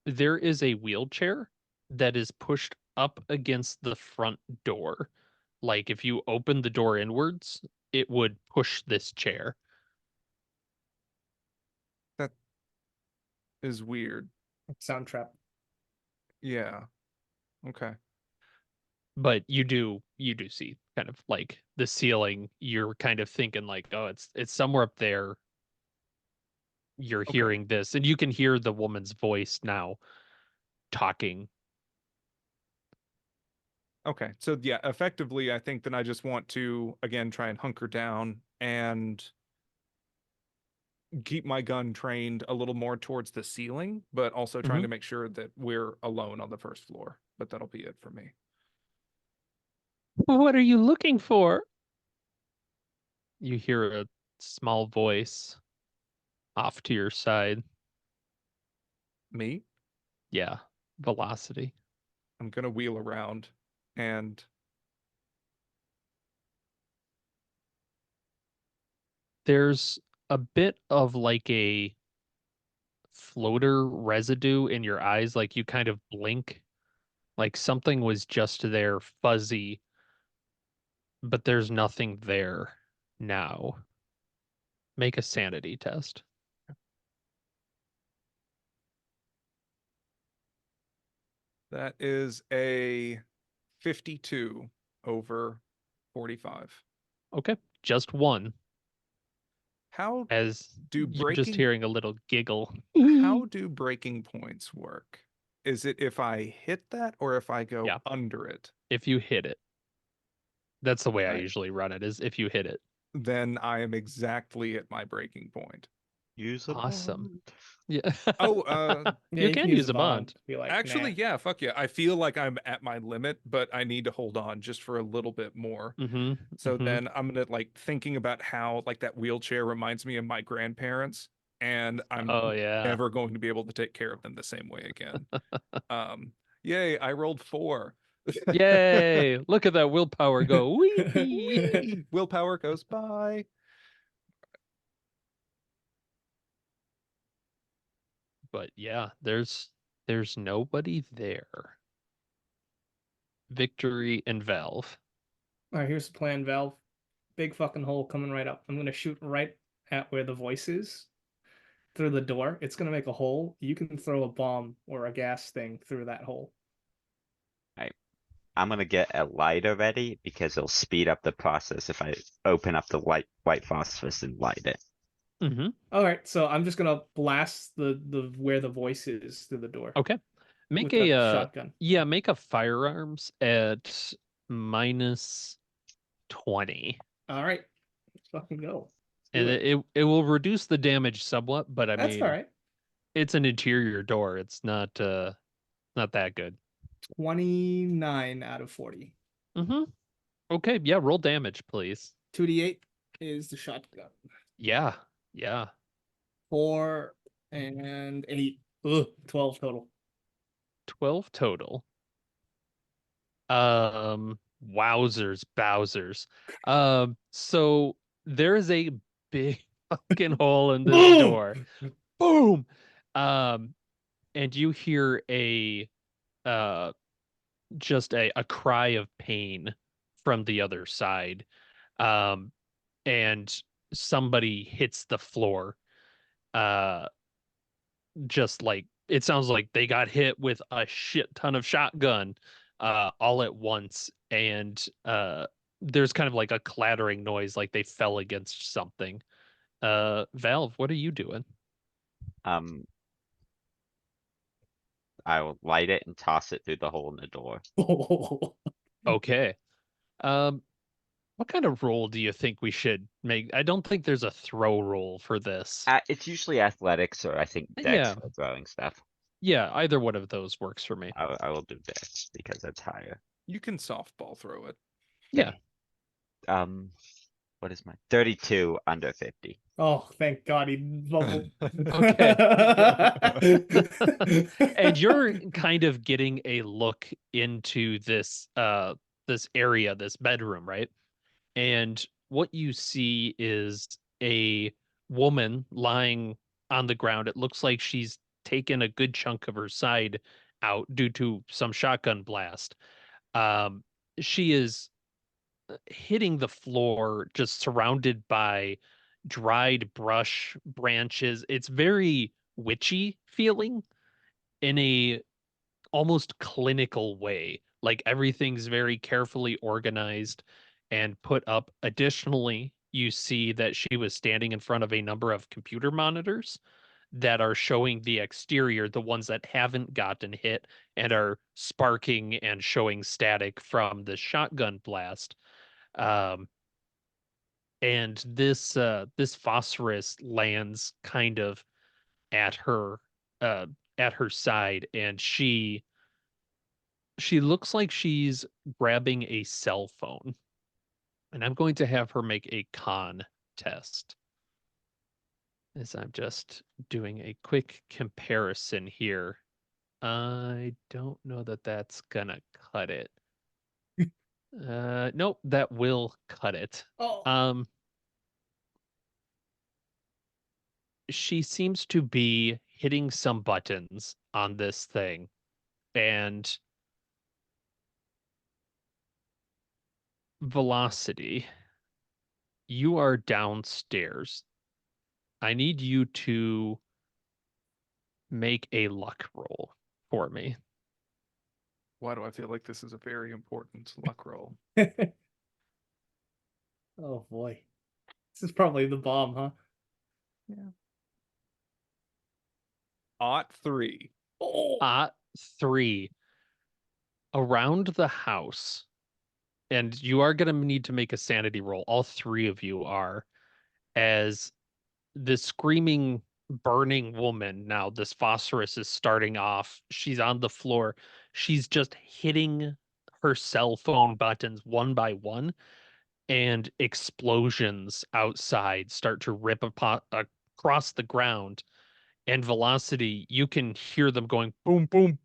Speaker 1: There is a wheelchair that is pushed up against the front door. Like if you open the door inwards, it would push this chair.
Speaker 2: That is weird.
Speaker 3: Sound trap.
Speaker 2: Yeah. Okay.
Speaker 1: But you do see kind of like the ceiling. You're kind of thinking like, oh, it's somewhere up there. You're
Speaker 2: Okay.
Speaker 1: hearing this, and you can hear the woman's voice now talking.
Speaker 2: Okay. So yeah, effectively I think that I just want to again try and hunker down and keep my gun trained a little more towards the ceiling, but also trying
Speaker 1: Mhm.
Speaker 2: to make sure that we're alone on the first floor. But that'll be it for me.
Speaker 1: What are you looking for? You hear a small voice off to your side.
Speaker 2: Me?
Speaker 1: Yeah, velocity.
Speaker 2: I'm gonna wheel around and
Speaker 1: There's a bit of like a floater residue in your eyes, like you kind of blink, like something was just there, fuzzy, but there's nothing there now. Make a sanity test.
Speaker 2: that is a 52 over 45.
Speaker 1: Okay, just one,
Speaker 2: How
Speaker 1: as
Speaker 2: do
Speaker 1: you're just
Speaker 2: breaking
Speaker 1: hearing a little giggle.
Speaker 2: how do breaking points work? Is it if I hit that or if I go
Speaker 1: Yeah,
Speaker 2: under it?
Speaker 1: if you hit it. That's the way I
Speaker 2: Right.
Speaker 1: usually run it, is if you hit it.
Speaker 2: Then I am exactly at my breaking point.
Speaker 4: Use a
Speaker 1: Awesome.
Speaker 4: bond.
Speaker 1: Yeah.
Speaker 2: Oh,
Speaker 3: Yeah,
Speaker 1: You
Speaker 3: you
Speaker 1: can
Speaker 3: use
Speaker 1: use a bond.
Speaker 3: Be like,
Speaker 2: actually,
Speaker 3: nah.
Speaker 2: yeah, fuck yeah. I feel like I'm at my limit, but I need to hold on just for a little bit more.
Speaker 1: Mm-hmm.
Speaker 2: So
Speaker 1: Mm-hmm.
Speaker 2: then I'm gonna like thinking about how like that wheelchair reminds me of my grandparents, and I'm
Speaker 1: Oh yeah.
Speaker 2: never going to be able to take care of them the same way again. Yay, I rolled 4.
Speaker 1: Yay! Look at that willpower go. Wee!
Speaker 2: Willpower goes by.
Speaker 1: But yeah, there's nobody there. Victory and Valve.
Speaker 3: All right, here's the plan, Valve. Big fucking hole coming right up. I'm gonna shoot right at where the voice is through the door. It's gonna make a hole. You can throw a bomb or a gas thing through that hole.
Speaker 4: Right. I'm gonna get a lighter ready because it'll speed up the process if I open up the white phosphorus and light it.
Speaker 1: Mm-hmm.
Speaker 3: All right, so I'm just gonna blast the where the voice is through the door
Speaker 1: Okay. Make
Speaker 3: with the
Speaker 1: a
Speaker 3: shotgun.
Speaker 1: yeah, make a firearms at minus 20.
Speaker 3: All right, let's fucking go.
Speaker 1: And it will reduce the damage somewhat, but I
Speaker 3: That's all
Speaker 1: mean,
Speaker 3: right.
Speaker 1: it's an interior door. It's not that good.
Speaker 3: 29 out of 40.
Speaker 1: Mm-hmm. Okay, yeah, roll damage, please.
Speaker 3: 2d8 is the shotgun.
Speaker 1: Yeah, yeah.
Speaker 3: 4 and 8. Ugh, 12 total.
Speaker 1: 12 total. Wowzers, Bowsers. So there is a big fucking hole in this door. Boom. Um, and you hear uh just a cry of pain from the other side. Um, and somebody hits the floor. Uh, just like it sounds like they got hit with a shit ton of shotgun all at once, and there's kind of like a clattering noise like they fell against something. Valve, what are you doing?
Speaker 4: Um, I will light it and toss it through the hole in the door.
Speaker 1: Okay. Um, what kind of roll do you think we should make? I don't think there's a throw roll for this.
Speaker 4: It's usually athletics or I think dex
Speaker 1: Yeah.
Speaker 4: for throwing stuff.
Speaker 1: Yeah, either one of those works for me.
Speaker 4: I will do dex because that's higher.
Speaker 2: You can softball throw it.
Speaker 1: Yeah.
Speaker 4: What is my 32 under 50?
Speaker 3: Oh, thank God he bubbled.
Speaker 1: Okay. And you're kind of getting a look into this area, this bedroom, right? And what you see is a woman lying on the ground. It looks like she's taken a good chunk of her side out due to some shotgun blast. Um, she is hitting the floor, just surrounded by dried brush branches. It's very witchy feeling in a almost clinical way. Like everything's very carefully organized and put up. Additionally, you see that she was standing in front of a number of computer monitors that are showing the exterior, the ones that haven't gotten hit and are sparking and showing static from the shotgun blast. Um, and this phosphorus lands kind of at her uh at her side, and she looks like she's grabbing a cell phone, and I'm going to have her make a con test as I'm just doing a quick comparison here. I don't know that that's gonna cut it. Nope, that will cut it.
Speaker 3: Oh,
Speaker 1: Um, she seems to be hitting some buttons on this thing, and velocity, you are downstairs. I need you to make a luck roll for me.
Speaker 2: Why do I feel like this is a very important luck roll?
Speaker 3: oh boy. This is probably the bomb, huh?
Speaker 2: '03.
Speaker 3: Oh,
Speaker 1: 3 around the house, and you are going to need to make a sanity roll. All three of you are, as this screaming, burning woman. Now, this phosphorus is starting off. She's on the floor. She's just hitting her cell phone buttons one by one, and explosions outside start to rip across the ground. And velocity, you can hear them going boom, boom,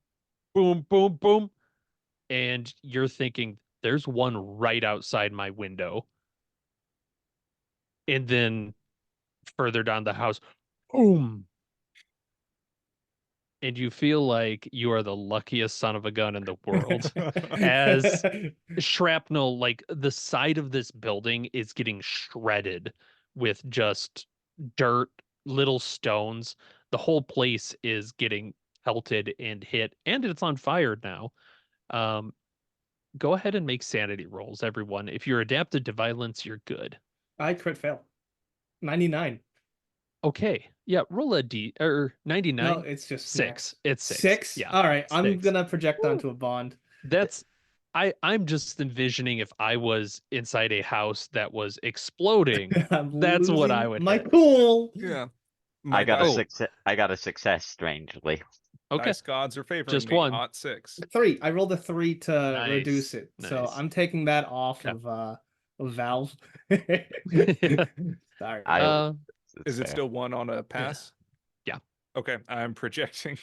Speaker 1: boom, boom, boom. And you're thinking, there's one right outside my window. And then further down the house, boom. And you feel like you are the luckiest son of a gun in the world. As shrapnel, like the side of this building is getting shredded with just dirt, little stones. The whole place is getting pelted and hit, and it's on fire now. Um, Go ahead and make sanity rolls, everyone. If you're adapted to violence, you're good.
Speaker 3: I crit fail. 99.
Speaker 1: Okay. Yeah, roll a D or
Speaker 3: No,
Speaker 1: 99.
Speaker 3: it's just
Speaker 1: Six.
Speaker 3: max.
Speaker 1: It's six.
Speaker 3: Six?
Speaker 1: Yeah.
Speaker 3: All right, I'm
Speaker 1: 6.
Speaker 3: gonna project
Speaker 1: Woo.
Speaker 3: onto a bond.
Speaker 1: That's I'm just envisioning if I was inside a house that was exploding,
Speaker 3: I'm
Speaker 1: that's what I
Speaker 3: losing
Speaker 1: would
Speaker 3: my
Speaker 1: hit.
Speaker 3: cool.
Speaker 2: Yeah.
Speaker 4: I
Speaker 2: My
Speaker 4: got a
Speaker 2: dice,
Speaker 4: success. I got a success, strangely.
Speaker 1: Okay,
Speaker 2: dice gods are favoring
Speaker 1: just
Speaker 2: me.
Speaker 1: one.
Speaker 2: Hot 6.
Speaker 3: 3. I rolled a 3 to reduce
Speaker 1: Nice.
Speaker 3: it. So
Speaker 1: Nice.
Speaker 3: I'm taking that off
Speaker 1: Yeah.
Speaker 3: of Valve. Sorry.
Speaker 4: I
Speaker 1: Uh,
Speaker 4: it's
Speaker 2: Is it
Speaker 4: fair.
Speaker 2: still 1 on a pass?
Speaker 1: Yeah.
Speaker 2: Okay, I'm projecting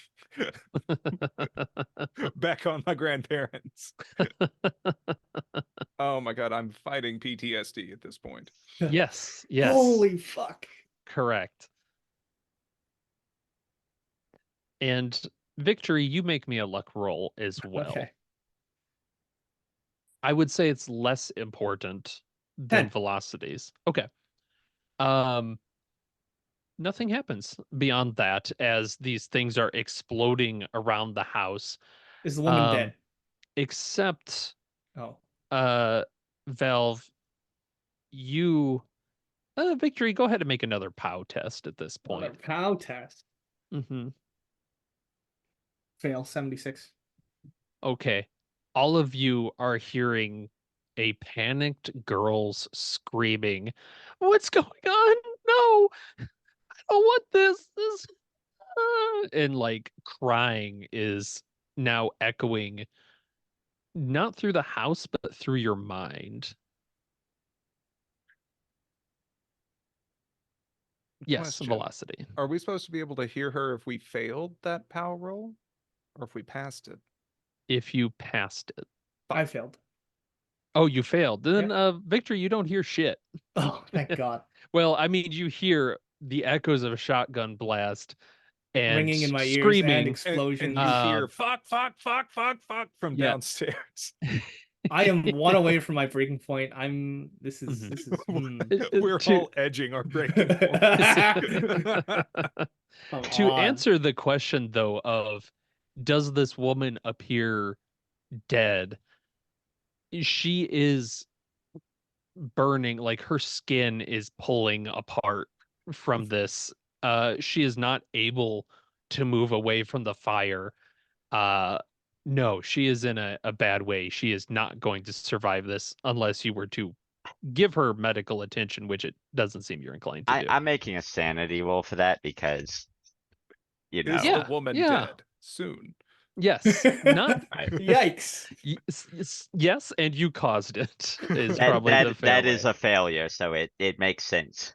Speaker 2: back on my grandparents. Oh my god, I'm fighting PTSD at this point.
Speaker 1: yes, yes,
Speaker 3: Holy fuck.
Speaker 1: correct. And Victory, you make me a luck roll as well.
Speaker 3: Okay.
Speaker 1: I would say it's less important than
Speaker 3: 10.
Speaker 1: velocities. Okay. Um, nothing happens beyond that as these things are exploding around the house.
Speaker 3: Is the woman
Speaker 1: Um,
Speaker 3: dead?
Speaker 1: except
Speaker 3: Oh.
Speaker 1: uh Valve, you Victory, go ahead and make another POW test at this
Speaker 3: Another
Speaker 1: point.
Speaker 3: POW test.
Speaker 1: Mm-hmm.
Speaker 3: Fail 76.
Speaker 1: Okay. All of you are hearing a panicked girl's screaming, "What's going on? No, I don't want this. This and like crying is now echoing not through the house but through your mind. Yes,
Speaker 2: Question.
Speaker 1: velocity.
Speaker 2: Are we supposed to be able to hear her if we failed that power roll? Or if we passed it?
Speaker 1: If you passed it.
Speaker 3: I failed.
Speaker 1: Oh, you failed. Then
Speaker 3: Yeah.
Speaker 1: Victor, you don't hear shit.
Speaker 3: Oh, thank God.
Speaker 1: Well, I mean, you hear the echoes of a shotgun blast and
Speaker 3: Ringing in my ears and
Speaker 1: screaming.
Speaker 3: explosions.
Speaker 2: And you hear
Speaker 1: Uh,
Speaker 2: fuck from
Speaker 1: yeah.
Speaker 2: downstairs.
Speaker 3: I am 1 away from my breaking point. This
Speaker 1: Mhm.
Speaker 3: is
Speaker 2: We're
Speaker 1: To-
Speaker 2: all edging our breaking point.
Speaker 3: Come
Speaker 1: to
Speaker 3: on.
Speaker 1: answer the question though of does this woman appear dead? She is burning, like her skin is pulling apart from this. She is not able to move away from the fire. Uh, no, she is in a bad way. She is not going to survive this unless you were to give her medical attention, which it doesn't seem you're inclined to do.
Speaker 4: I'm making a sanity roll for that because,
Speaker 2: Is
Speaker 4: know.
Speaker 2: the
Speaker 1: Yeah,
Speaker 2: woman
Speaker 1: yeah.
Speaker 2: dead? Soon.
Speaker 1: Yes, not
Speaker 3: Yikes.
Speaker 1: yes, and you caused it is
Speaker 3: Right.
Speaker 1: probably the fair
Speaker 4: That
Speaker 1: way.
Speaker 4: is a failure, so it makes sense.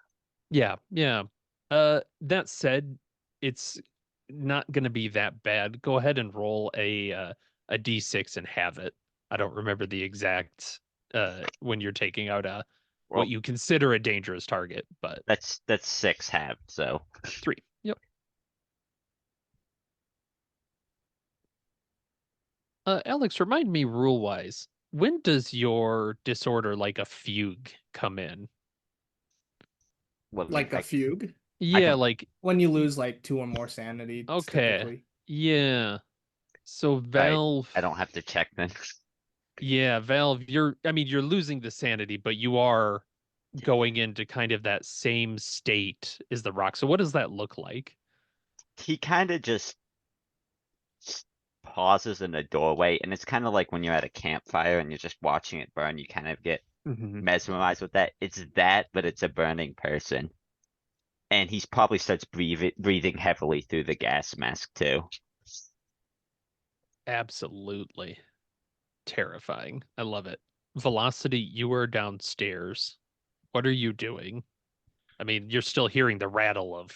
Speaker 1: Yeah, yeah. That said, it's not going to be that bad. Go ahead and roll a d6 and have it. I don't remember the exact when you're taking out
Speaker 4: Well,
Speaker 1: what you consider a dangerous target, but
Speaker 4: that's 6 halved, so
Speaker 1: 3. Yep. Alex, remind me rule wise, when does your disorder like a fugue come in?
Speaker 4: what
Speaker 3: Like a fugue.
Speaker 4: I
Speaker 1: Yeah,
Speaker 4: can
Speaker 1: like
Speaker 3: When you lose like 2 or more sanity,
Speaker 1: okay.
Speaker 3: typically.
Speaker 1: Yeah. So
Speaker 4: right.
Speaker 1: Valve,
Speaker 4: I don't have to check then.
Speaker 1: yeah, Valve, I mean, you're losing the sanity, but you are going into kind of that same state as the rock. So what does that look like?
Speaker 4: He kind of just pauses in the doorway, and it's kind of like when you're at a campfire and you're just watching it burn, you kind of get
Speaker 1: Mhm.
Speaker 4: mesmerized with that. It's that, but it's a burning person. And he's probably starts breathing heavily through the gas mask too.
Speaker 1: Absolutely terrifying. I love it. Velocity, you are downstairs. What are you doing? I mean, you're still hearing the rattle of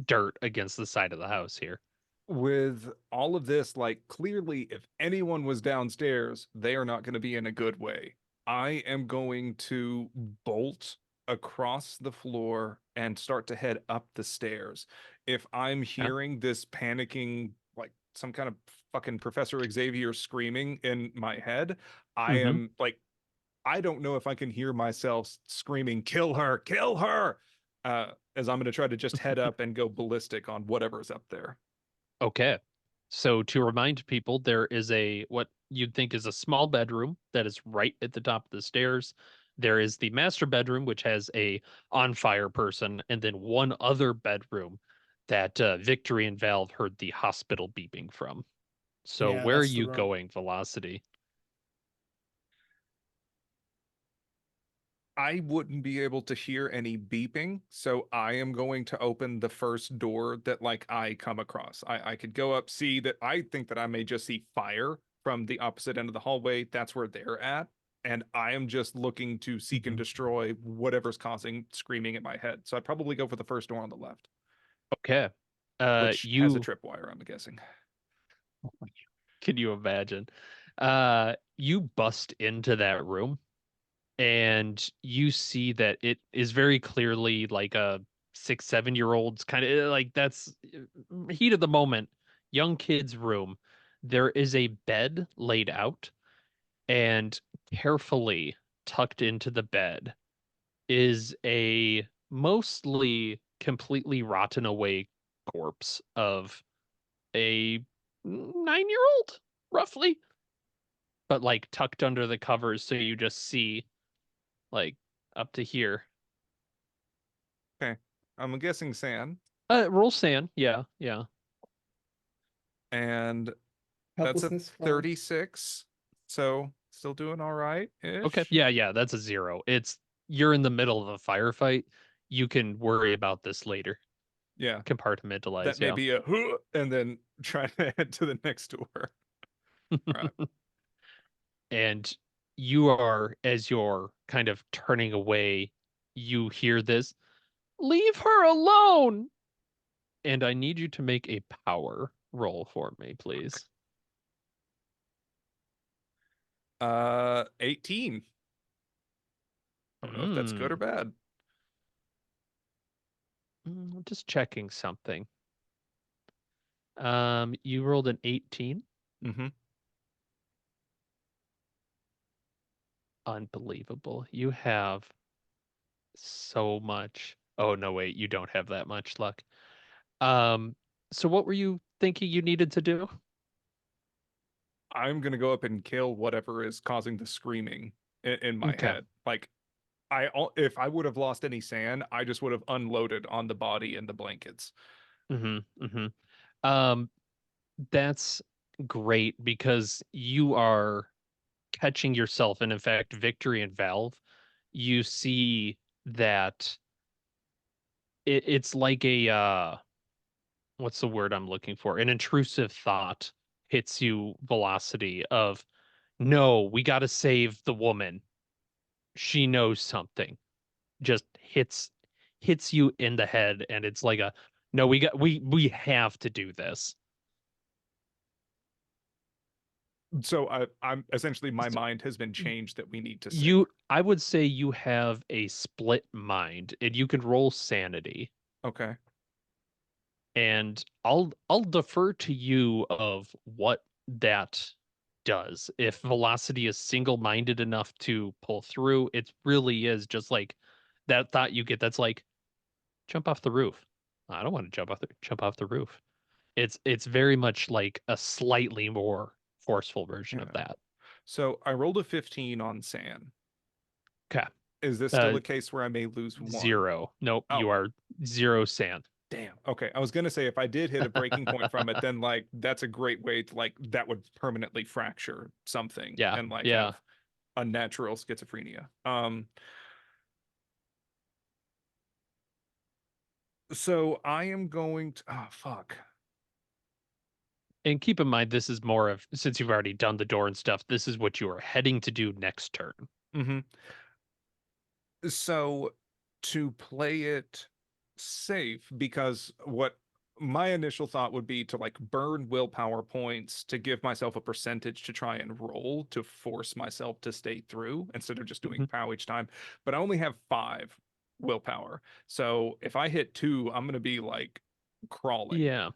Speaker 1: dirt against the side of the house here.
Speaker 2: With all of this, like clearly, if anyone was downstairs, they are not going to be in a good way. I am going to bolt across the floor and start to head up the stairs. If I'm hearing this panicking, like some kind of fucking Professor Xavier screaming in my head, I
Speaker 1: Mhm.
Speaker 2: am like, I don't know if I can hear myself screaming, kill her, as I'm going to try to just head up and go ballistic on whatever's up there.
Speaker 1: Okay. So to remind people, there is what you'd think is a small bedroom that is right at the top of the stairs. There is the master bedroom, which has a on fire person, and then one other bedroom that Victory and Valve heard the hospital beeping from. So
Speaker 3: Yeah,
Speaker 1: where are
Speaker 3: that's the
Speaker 1: you
Speaker 3: room.
Speaker 1: going, Velocity?
Speaker 2: I wouldn't be able to hear any beeping, so I am going to open the first door that like I come across. I could go up, see that I think that I may just see fire from the opposite end of the hallway. That's where they're at. And I am just looking to seek and
Speaker 1: Mhm.
Speaker 2: destroy whatever's causing screaming in my head. So I'd probably go for the first door on the left,
Speaker 1: Okay.
Speaker 2: which has a
Speaker 1: You
Speaker 2: tripwire, I'm guessing.
Speaker 1: can you imagine? You bust into that room and you see that it is very clearly like a 6, 7 year old's kind of like that's heat of the moment, young kid's room. There is a bed laid out, and carefully tucked into the bed is a mostly completely rotten away corpse of a 9-year-old, roughly, but like tucked under the covers, so you just see like up to here.
Speaker 2: Okay. I'm guessing San.
Speaker 1: Roll sand. Yeah, yeah.
Speaker 2: And that's a
Speaker 3: Helplessness from
Speaker 2: 36. So still doing all right
Speaker 1: Okay.
Speaker 2: ish.
Speaker 1: Yeah, yeah, that's a 0. You're in the middle of a firefight. You can worry about this later.
Speaker 2: Yeah.
Speaker 1: Compartmentalize,
Speaker 2: That may
Speaker 1: yeah.
Speaker 2: be a and then try to head to the next door. All right.
Speaker 1: And you are, as you're kind of turning away, you hear this, leave her alone. And I need you to make a power roll for me, please.
Speaker 2: 18. I don't know if that's good or
Speaker 1: Hmm.
Speaker 2: bad.
Speaker 1: Just checking something. You rolled an 18.
Speaker 2: Mm-hmm.
Speaker 1: Unbelievable. You have so much. Oh, no, wait, you don't have that much luck. Um, so what were you thinking you needed to do?
Speaker 2: I'm gonna go up and kill whatever is causing the screaming in my
Speaker 1: Okay.
Speaker 2: head. Like if I would have lost any sand, I just would have unloaded on the body and the blankets.
Speaker 1: Mm-hmm. Mm-hmm. That's great because you are catching yourself, and in fact, Victory and Valve, you see that it's like a what's the word I'm looking for? An intrusive thought hits you velocity of no, we got to save the woman. She knows something. Just hits you in the head, and it's like a no, we have to do this.
Speaker 2: So I'm essentially my mind has been changed that we need to save
Speaker 1: You, I would say you have a split mind, and you can roll sanity.
Speaker 2: her. Okay.
Speaker 1: And I'll defer to you of what that does. If velocity is single-minded enough to pull through, it really is just like that thought you get that's like jump off the roof. I don't want to jump off the roof. It's very much like a slightly more forceful version of
Speaker 2: Yeah.
Speaker 1: that.
Speaker 2: So I rolled a 15 on sand.
Speaker 1: Okay.
Speaker 2: Is this still
Speaker 1: Uh
Speaker 2: a case where I may lose one?
Speaker 1: 0. Nope,
Speaker 2: Oh,
Speaker 1: you are 0 sand.
Speaker 2: damn. Okay. I was gonna say if I did hit a breaking point from it, then like that's a great way to like that would permanently fracture something
Speaker 1: Yeah,
Speaker 2: and like
Speaker 1: yeah.
Speaker 2: have unnatural schizophrenia. So I am going to oh fuck.
Speaker 1: And keep in mind, this is more of since you've already done the door and stuff, this is what you are heading to do next turn.
Speaker 2: Mm-hmm. So to play it safe, because what my initial thought would be to like burn willpower points to give myself a percentage to try and roll to force myself to stay through instead of just doing
Speaker 1: Mhm.
Speaker 2: POW each time. But I only have 5 willpower. So if I hit 2, I'm gonna be like crawling.
Speaker 1: Yeah, I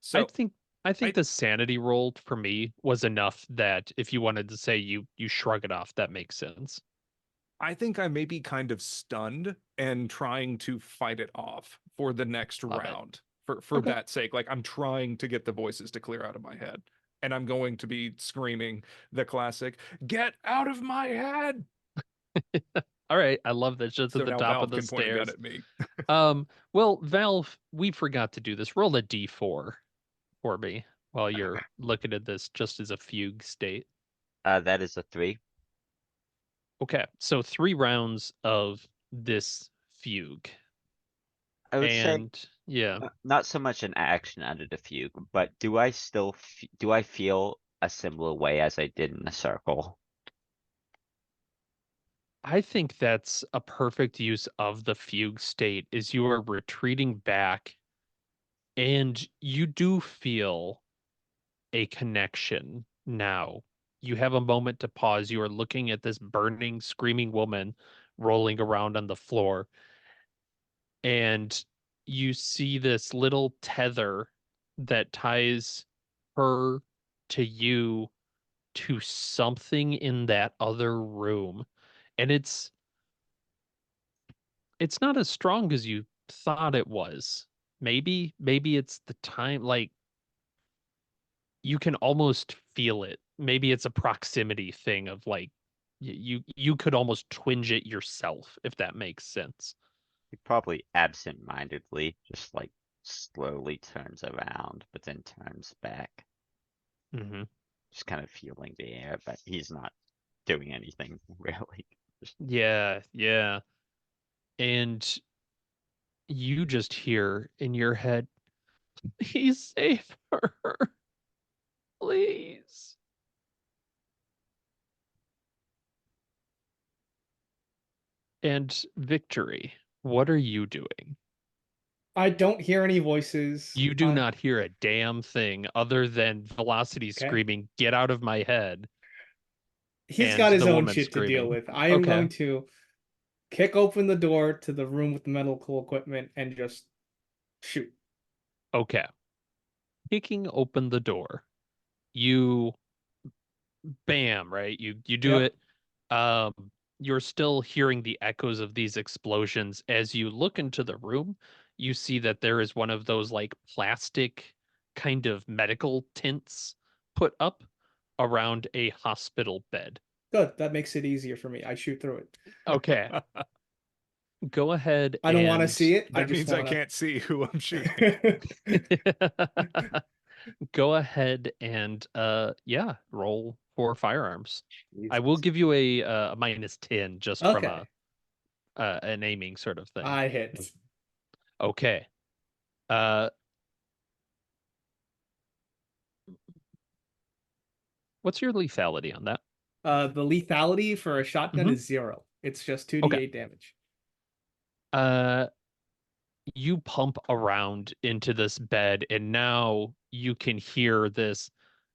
Speaker 2: So
Speaker 1: think I think
Speaker 2: I
Speaker 1: the sanity roll for me was enough that if you wanted to say you shrug it off, that makes sense.
Speaker 2: I think I may be kind of stunned and trying to fight it off for the next
Speaker 1: Love it.
Speaker 2: round for
Speaker 1: Okay.
Speaker 2: that sake. Like I'm trying to get the voices to clear out of my head. And I'm going to be screaming the classic, "Get out of my head!"
Speaker 1: All right, I love that just at
Speaker 2: So
Speaker 1: the
Speaker 2: now
Speaker 1: top of
Speaker 2: Valve
Speaker 1: the
Speaker 2: can point a gun
Speaker 1: stairs.
Speaker 2: at me.
Speaker 1: Well, Valve, we forgot to do this. Roll a D4 for me while you're looking at this just as a fugue state.
Speaker 4: That is a 3.
Speaker 1: Okay, so 3 rounds of this fugue.
Speaker 4: I would say
Speaker 1: And yeah,
Speaker 4: not so much an action under the fugue, but do I still do I feel a similar way as I did in the circle?
Speaker 1: I think that's a perfect use of the fugue state is you are retreating back and you do feel a connection now. You have a moment to pause. You are looking at this burning, screaming woman rolling around on the floor, and you see this little tether that ties her to you to something in that other room. And it's not as strong as you thought it was. Maybe it's the time, like you can almost feel it. Maybe it's a proximity thing of like you could almost twinge it yourself if that makes sense.
Speaker 4: He probably absent-mindedly just like slowly turns around, but then turns back,
Speaker 1: Hmm.
Speaker 4: just kind of feeling the air, but he's not doing anything really. Just
Speaker 1: Yeah, yeah. And you just hear in your head, please save her. Please. And Victory, what are you doing?
Speaker 3: I don't hear any voices.
Speaker 1: You do not hear a damn thing other than Velocity
Speaker 3: Okay.
Speaker 1: screaming, "Get out of my head,"
Speaker 3: He's
Speaker 1: and
Speaker 3: got his
Speaker 1: the
Speaker 3: own
Speaker 1: woman
Speaker 3: shit to deal
Speaker 1: screaming.
Speaker 3: with. I am
Speaker 1: Okay,
Speaker 3: going to kick open the door to the room with the medical equipment and just shoot.
Speaker 1: okay. Kicking open the door, you bam, right? You do
Speaker 3: Yep.
Speaker 1: it. Um, you're still hearing the echoes of these explosions. As you look into the room, you see that there is one of those like plastic kind of medical tents put up around a hospital bed.
Speaker 3: Good. That makes it easier for me. I shoot through it.
Speaker 1: Okay, go ahead
Speaker 3: I don't want to
Speaker 1: and
Speaker 3: see it. I
Speaker 2: That
Speaker 3: just
Speaker 2: means I
Speaker 3: want
Speaker 2: can't see who I'm shooting.
Speaker 3: to.
Speaker 1: go ahead and yeah, roll for firearms. I will
Speaker 3: Jesus.
Speaker 1: give you a -10 just from
Speaker 3: Okay.
Speaker 1: a an aiming sort of thing.
Speaker 3: I hit.
Speaker 1: Okay. Uh, what's your lethality on that?
Speaker 3: The lethality for a shotgun
Speaker 1: Hmm.
Speaker 3: is 0. It's just
Speaker 1: Okay.
Speaker 3: 2d8 damage.
Speaker 1: Uh, you pump around into this bed, and now you can hear this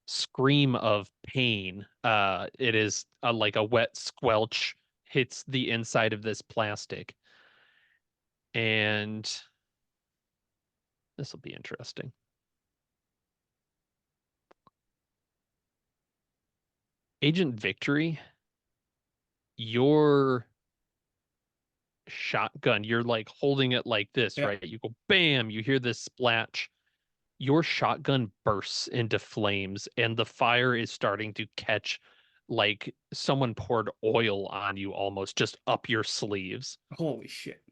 Speaker 1: scream of pain. It is like a wet squelch hits the inside of this plastic, and this will be interesting. Agent Victory, your shotgun, you're like holding it like this,
Speaker 3: Yeah.
Speaker 1: right? You go bam, you hear this splash. Your shotgun bursts into flames, and the fire is starting to catch like someone poured oil on you almost just up your sleeves.
Speaker 3: Holy shit.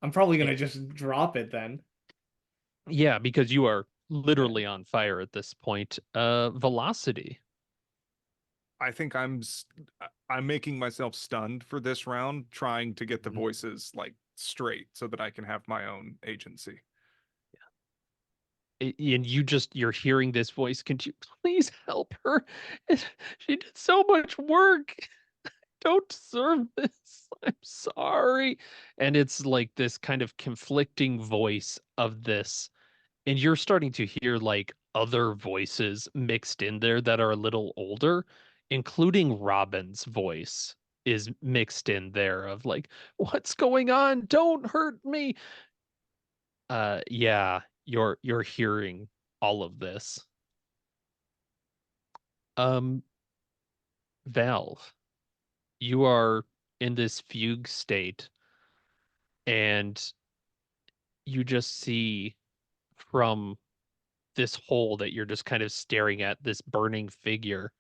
Speaker 3: I'm probably
Speaker 1: Eh,
Speaker 3: gonna just drop it then.
Speaker 1: Yeah, because you are
Speaker 3: Yeah.
Speaker 1: literally on fire at this point. Velocity.
Speaker 2: I think I'm making myself stunned for this round, trying to get the
Speaker 1: Mhm.
Speaker 2: voices like straight so that I can have my own agency.
Speaker 1: And you're hearing this voice. Can you please help her? She did so much work. Don't deserve this. I'm sorry. And it's like this kind of conflicting voice of this. And you're starting to hear like other voices mixed in there that are a little older, including Robin's voice is mixed in there of like, what's going on? Don't hurt me. Yeah, you're hearing all of this. Um, Valve, you are in this fugue state and you just see from this hole that you're just kind of staring at this burning figure.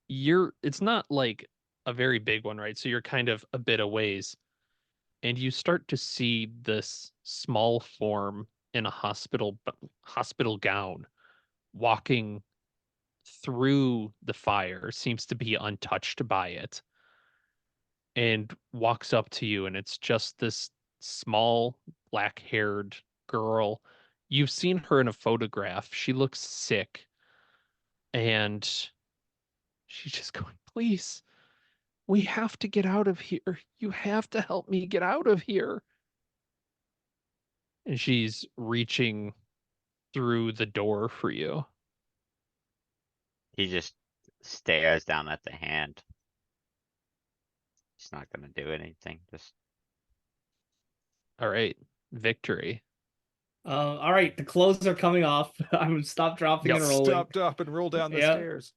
Speaker 1: It's not like a very big one, right? So you're kind of a bit a ways, and you start to see this small form in a hospital gown walking through the fire, seems to be untouched by it, and walks up to you, and it's just this small black-haired girl. You've seen her in a photograph. She looks sick, and she's just going, "Please, we have to get out of here. You have to help me get out of here." And she's reaching through the door for you.
Speaker 4: He just stares down at the hand. He's not gonna do anything. Just
Speaker 1: All right, victory.
Speaker 3: All right, the clothes are coming off. I'm gonna stop, dropping,
Speaker 1: Yep.
Speaker 3: and rolling.
Speaker 2: Stopped up and roll down the
Speaker 3: Yeah.
Speaker 2: stairs.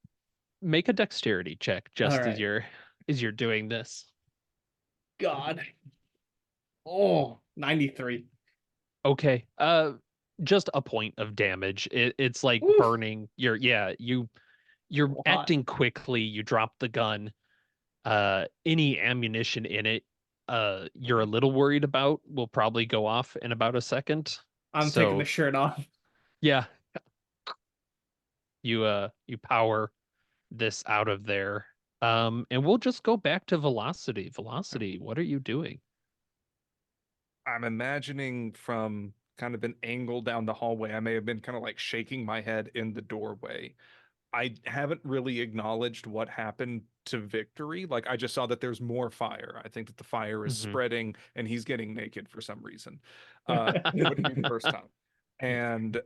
Speaker 1: Make a dexterity check just
Speaker 3: All
Speaker 1: as
Speaker 3: right.
Speaker 1: you're doing this.
Speaker 3: God. Oh, 93.
Speaker 1: Okay. Just a point of damage. It's like
Speaker 3: Oof.
Speaker 1: burning. You're
Speaker 3: Hot.
Speaker 1: acting quickly. You drop the gun. Any ammunition in it, you're a little worried about will probably go off in about a second.
Speaker 3: I'm taking the shirt off.
Speaker 1: Yeah. You power this out of there. And we'll just go back to Velocity. Velocity, what are you doing?
Speaker 2: I'm imagining from kind of an angle down the hallway. I may have been kind of like shaking my head in the doorway. I haven't really acknowledged what happened to Victory. Like, I just saw that there's more fire. I think that the fire is
Speaker 1: Mhm.
Speaker 2: spreading and he's getting naked for some reason. It wouldn't be the first time. And
Speaker 3: We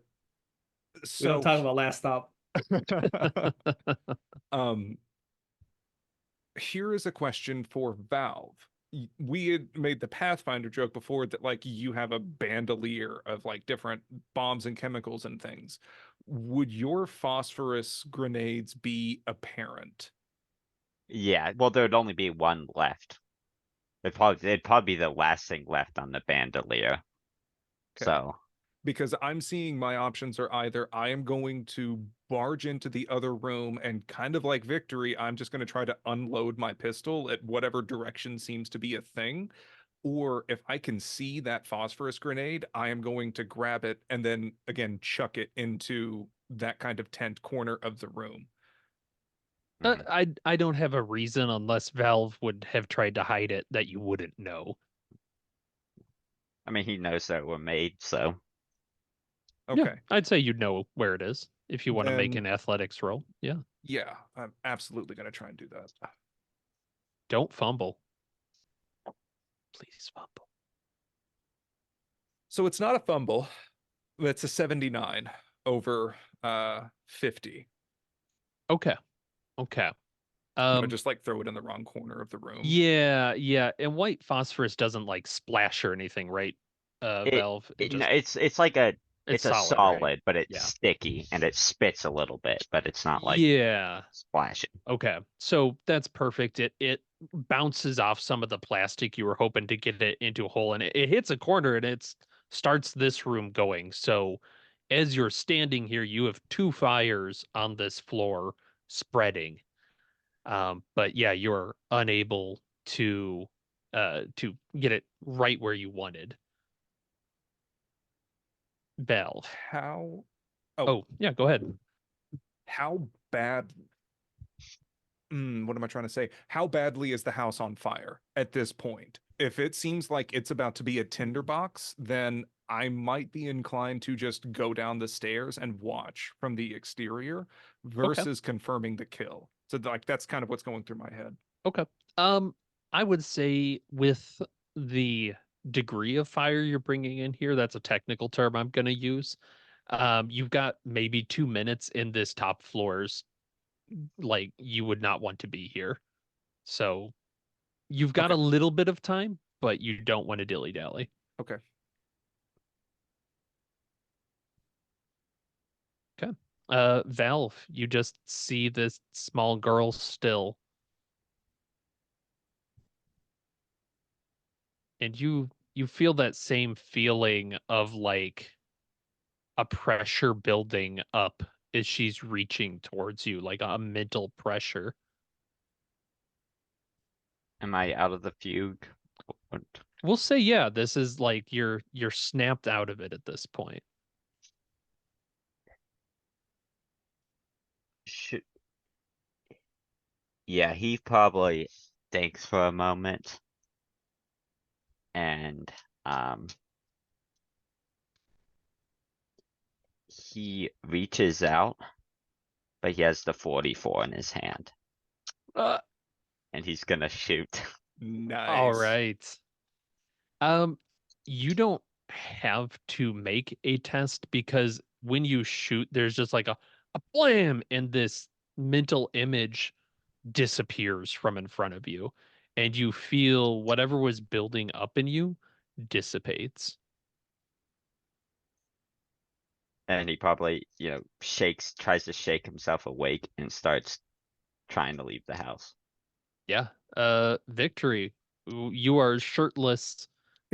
Speaker 3: don't
Speaker 2: so
Speaker 3: talk about last stop.
Speaker 2: um here is a question for Valve. We had made the Pathfinder joke before that like you have a bandolier of like different bombs and chemicals and things. Would your phosphorus grenades be apparent?
Speaker 4: yeah. Well, there'd only be one left. It'd probably be the last thing left on the bandolier.
Speaker 2: Okay.
Speaker 4: So
Speaker 2: Because I'm seeing my options are either I am going to barge into the other room and kind of like Victory, I'm just going to try to unload my pistol at whatever direction seems to be a thing. Or if I can see that phosphorus grenade, I am going to grab it and then again chuck it into that kind of tent corner of the room.
Speaker 4: mhm.
Speaker 1: I don't have a reason unless Valve would have tried to hide it that you wouldn't know.
Speaker 4: I mean, he knows that we're made, so
Speaker 1: Yeah,
Speaker 2: Okay.
Speaker 1: I'd say you'd know where it is if you want to make
Speaker 2: Then-
Speaker 1: an athletics roll. Yeah.
Speaker 2: Yeah, I'm absolutely going to try and do that.
Speaker 1: Don't fumble. Please fumble.
Speaker 2: So it's not a fumble. It's a 79 over 50.
Speaker 1: Okay. Okay.
Speaker 2: I'm gonna just like throw it in the wrong corner of the room.
Speaker 1: Yeah. And white phosphorus doesn't like splash or anything, right? Valve.
Speaker 4: it's like a
Speaker 1: It's
Speaker 4: a
Speaker 1: solid, right?
Speaker 4: solid, but it's
Speaker 1: Yeah.
Speaker 4: sticky and it spits a little bit, but it's not like
Speaker 1: Yeah.
Speaker 4: splashing.
Speaker 1: Okay. So that's perfect. It bounces off some of the plastic you were hoping to get it into a hole, and it hits a corner and it starts this room going. So as you're standing here, you have two fires on this floor spreading. But yeah, you're unable to get it right where you wanted. Valve.
Speaker 2: How
Speaker 1: Oh, yeah, go ahead.
Speaker 2: how bad what am I trying to say? How badly is the house on fire at this point? If it seems like it's about to be a tinderbox, then I might be inclined to just go down the stairs and watch from the exterior versus confirming the kill. So like that's kind of what's going through my head.
Speaker 1: Okay. I would say with the degree of fire you're bringing in here, that's a technical term I'm going to use. You've got maybe 2 minutes in this top floors, like you would not want to be here. So you've got a
Speaker 2: Okay.
Speaker 1: little bit of time, but you don't want to dilly dally.
Speaker 2: Okay.
Speaker 1: Okay. Valve, you just see this small girl still. And you feel that same feeling of like a pressure building up as she's reaching towards you, like a mental pressure.
Speaker 4: Am I out of the fugue? What-
Speaker 1: We'll say, yeah, this is like you're snapped out of it at this point.
Speaker 4: Yeah, he probably thinks for a moment. And, he reaches out, but he has the 44 in his hand,
Speaker 1: Uh,
Speaker 4: and he's gonna shoot.
Speaker 1: all
Speaker 2: Nice.
Speaker 1: right. You don't have to make a test because when you shoot, there's just like a blam, and this mental image disappears from in front of you, and you feel whatever was building up in you dissipates.
Speaker 4: And he probably, tries to shake himself awake and starts trying to leave the house.
Speaker 1: Yeah. Victory. You are shirtless.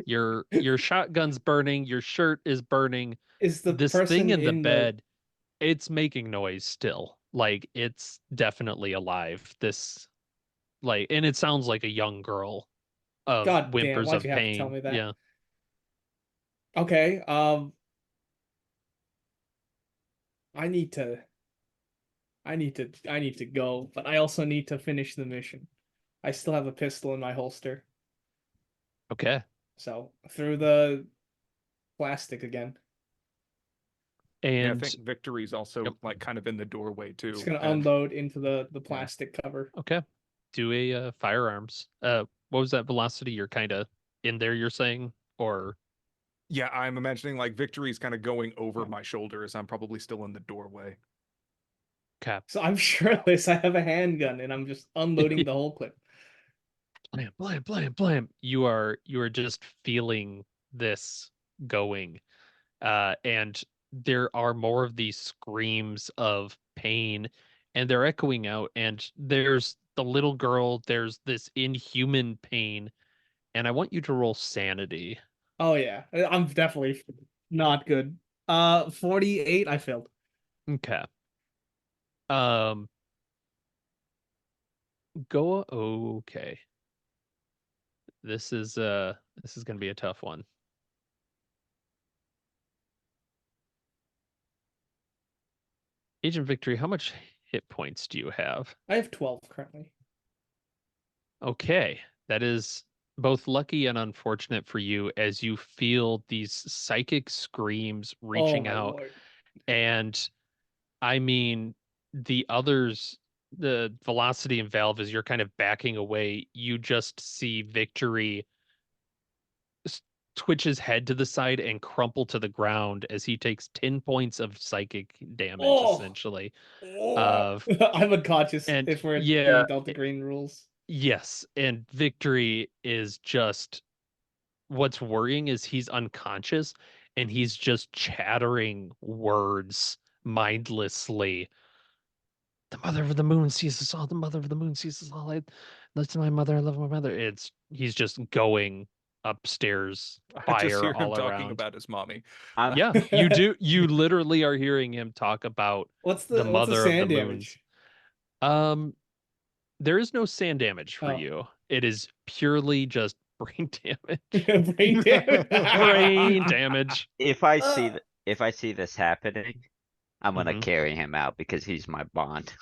Speaker 1: Your shotgun's burning, your shirt is burning.
Speaker 3: Is the
Speaker 1: This thing
Speaker 3: person
Speaker 1: in the
Speaker 3: in the
Speaker 1: bed, it's making noise still. Like it's definitely alive. This like and it sounds like a young girl of
Speaker 3: God damn,
Speaker 1: whimpers
Speaker 3: why'd
Speaker 1: of
Speaker 3: you have to tell
Speaker 1: pain.
Speaker 3: me that?
Speaker 1: Yeah.
Speaker 3: Okay, I need to I need to go, but I also need to finish the mission. I still have a pistol in my holster.
Speaker 1: Okay.
Speaker 3: So through the plastic again.
Speaker 2: Yeah, I
Speaker 1: And
Speaker 2: think Victory's
Speaker 1: yep.
Speaker 2: also like kind of in the doorway
Speaker 3: Just
Speaker 2: too.
Speaker 3: gonna
Speaker 2: And
Speaker 3: unload into the
Speaker 2: yeah.
Speaker 3: plastic cover.
Speaker 1: Okay. Do a firearms. What was that velocity? You're kind of in there, you're saying? Or
Speaker 2: Yeah, I'm imagining like Victory's kind of going over
Speaker 3: Yeah.
Speaker 2: my shoulder as I'm probably still in the doorway.
Speaker 1: cap.
Speaker 3: So I'm shirtless, I have a handgun, and I'm just unloading the whole clip.
Speaker 1: Blam, blam, blam, blam. You are just feeling this going. And there are more of these screams of pain, and they're echoing out, and there's the little girl, there's this inhuman pain, and I want you to roll sanity.
Speaker 3: Oh yeah, I'm definitely not good. 48, I failed.
Speaker 1: Okay. Um, go okay. This is gonna be a tough one. Agent Victory, how much hit points do you have?
Speaker 3: I have 12 currently.
Speaker 1: Okay, that is both lucky and unfortunate for you as you feel these psychic screams
Speaker 3: Oh
Speaker 1: reaching
Speaker 3: my
Speaker 1: out.
Speaker 3: lord.
Speaker 1: And I mean, the others, the velocity and valve, as you're kind of backing away, you just see Victory s- twitch his head to the side and crumple to the ground as he takes 10 points of psychic damage,
Speaker 3: Oh,
Speaker 1: essentially.
Speaker 3: oh.
Speaker 1: Of
Speaker 3: I'm unconscious
Speaker 1: and
Speaker 3: if we're
Speaker 1: yeah,
Speaker 3: doing Delta Green rules.
Speaker 1: yes, and Victory is just what's worrying is he's unconscious and he's just chattering words mindlessly. The mother of the moon sees us all. The mother of the moon sees us all. I listen to my mother. I love my mother. It's he's just going upstairs,
Speaker 2: I just
Speaker 1: fire
Speaker 2: hear him
Speaker 1: all
Speaker 2: talking
Speaker 1: around.
Speaker 2: about his mommy.
Speaker 4: I'm
Speaker 1: Yeah, you do. You literally are hearing him talk about the
Speaker 3: What's the
Speaker 1: mother of the
Speaker 3: sand
Speaker 1: moons.
Speaker 3: damage?
Speaker 1: Um, there is no sand damage for
Speaker 3: Oh,
Speaker 1: you. It is purely just brain damage.
Speaker 3: brain damage.
Speaker 1: Brain damage.
Speaker 3: Uh,
Speaker 4: if I see this happening, I'm gonna
Speaker 1: Hmm.
Speaker 4: carry him out because he's my bond.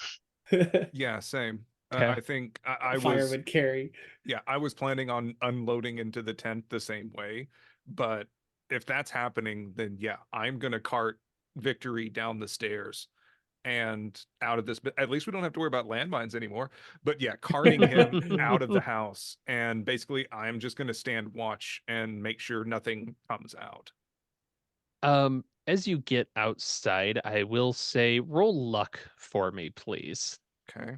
Speaker 2: Yeah, same.
Speaker 1: Okay.
Speaker 2: I think I was,
Speaker 3: Fireman carry.
Speaker 2: yeah, I was planning on unloading into the tent the same way. But if that's happening, then yeah, I'm gonna cart Victory down the stairs and out of this. But at least we don't have to worry about landmines anymore. But yeah, carting him out of the house. And basically, I'm just gonna stand watch and make sure nothing comes out.
Speaker 1: As you get outside, I will say roll luck for me, please.
Speaker 2: Okay.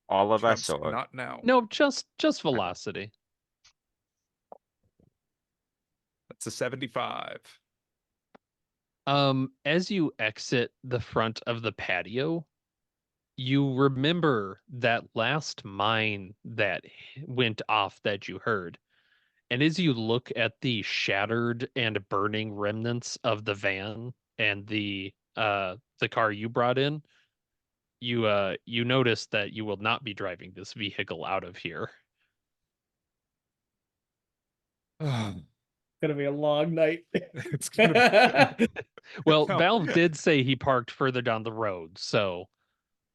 Speaker 4: All of us,
Speaker 2: Chance,
Speaker 4: or
Speaker 2: not now.
Speaker 1: No, just velocity.
Speaker 2: That's a 75.
Speaker 1: As you exit the front of the patio, you remember that last mine that went off that you heard. And as you look at the shattered and burning remnants of the van and the car you brought in, you notice that you will not be driving this vehicle out of here.
Speaker 3: Gonna be a long night.
Speaker 2: It's gonna be.
Speaker 1: Well,
Speaker 2: No,
Speaker 1: Valve did say he parked further down the road, so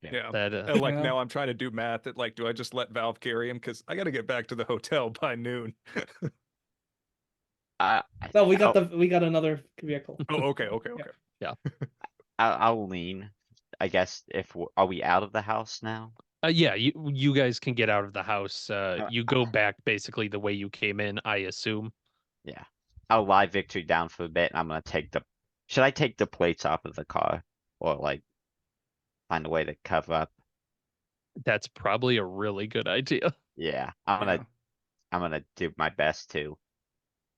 Speaker 2: Yeah.
Speaker 1: That
Speaker 2: And like
Speaker 3: Yeah.
Speaker 2: now I'm trying to do math at like, do I just let Valve carry him? Because I got to get back to the hotel by noon.
Speaker 4: I,
Speaker 3: No,
Speaker 4: I'll,
Speaker 3: we got another vehicle.
Speaker 2: Oh, okay, okay,
Speaker 3: Yeah.
Speaker 2: okay.
Speaker 1: yeah.
Speaker 4: I'll lean. I guess if are we out of the house now?
Speaker 1: Yeah, you guys can get out of the house.
Speaker 4: Uh,
Speaker 1: You go back basically the way you came in, I assume.
Speaker 4: Yeah. I'll lie Victory down for a bit. And I'm gonna take the. Should I take the plates off of the car, or like find a way to cover up?
Speaker 1: That's probably a really good idea.
Speaker 4: Yeah,
Speaker 2: Yeah.
Speaker 4: I'm gonna do my best to.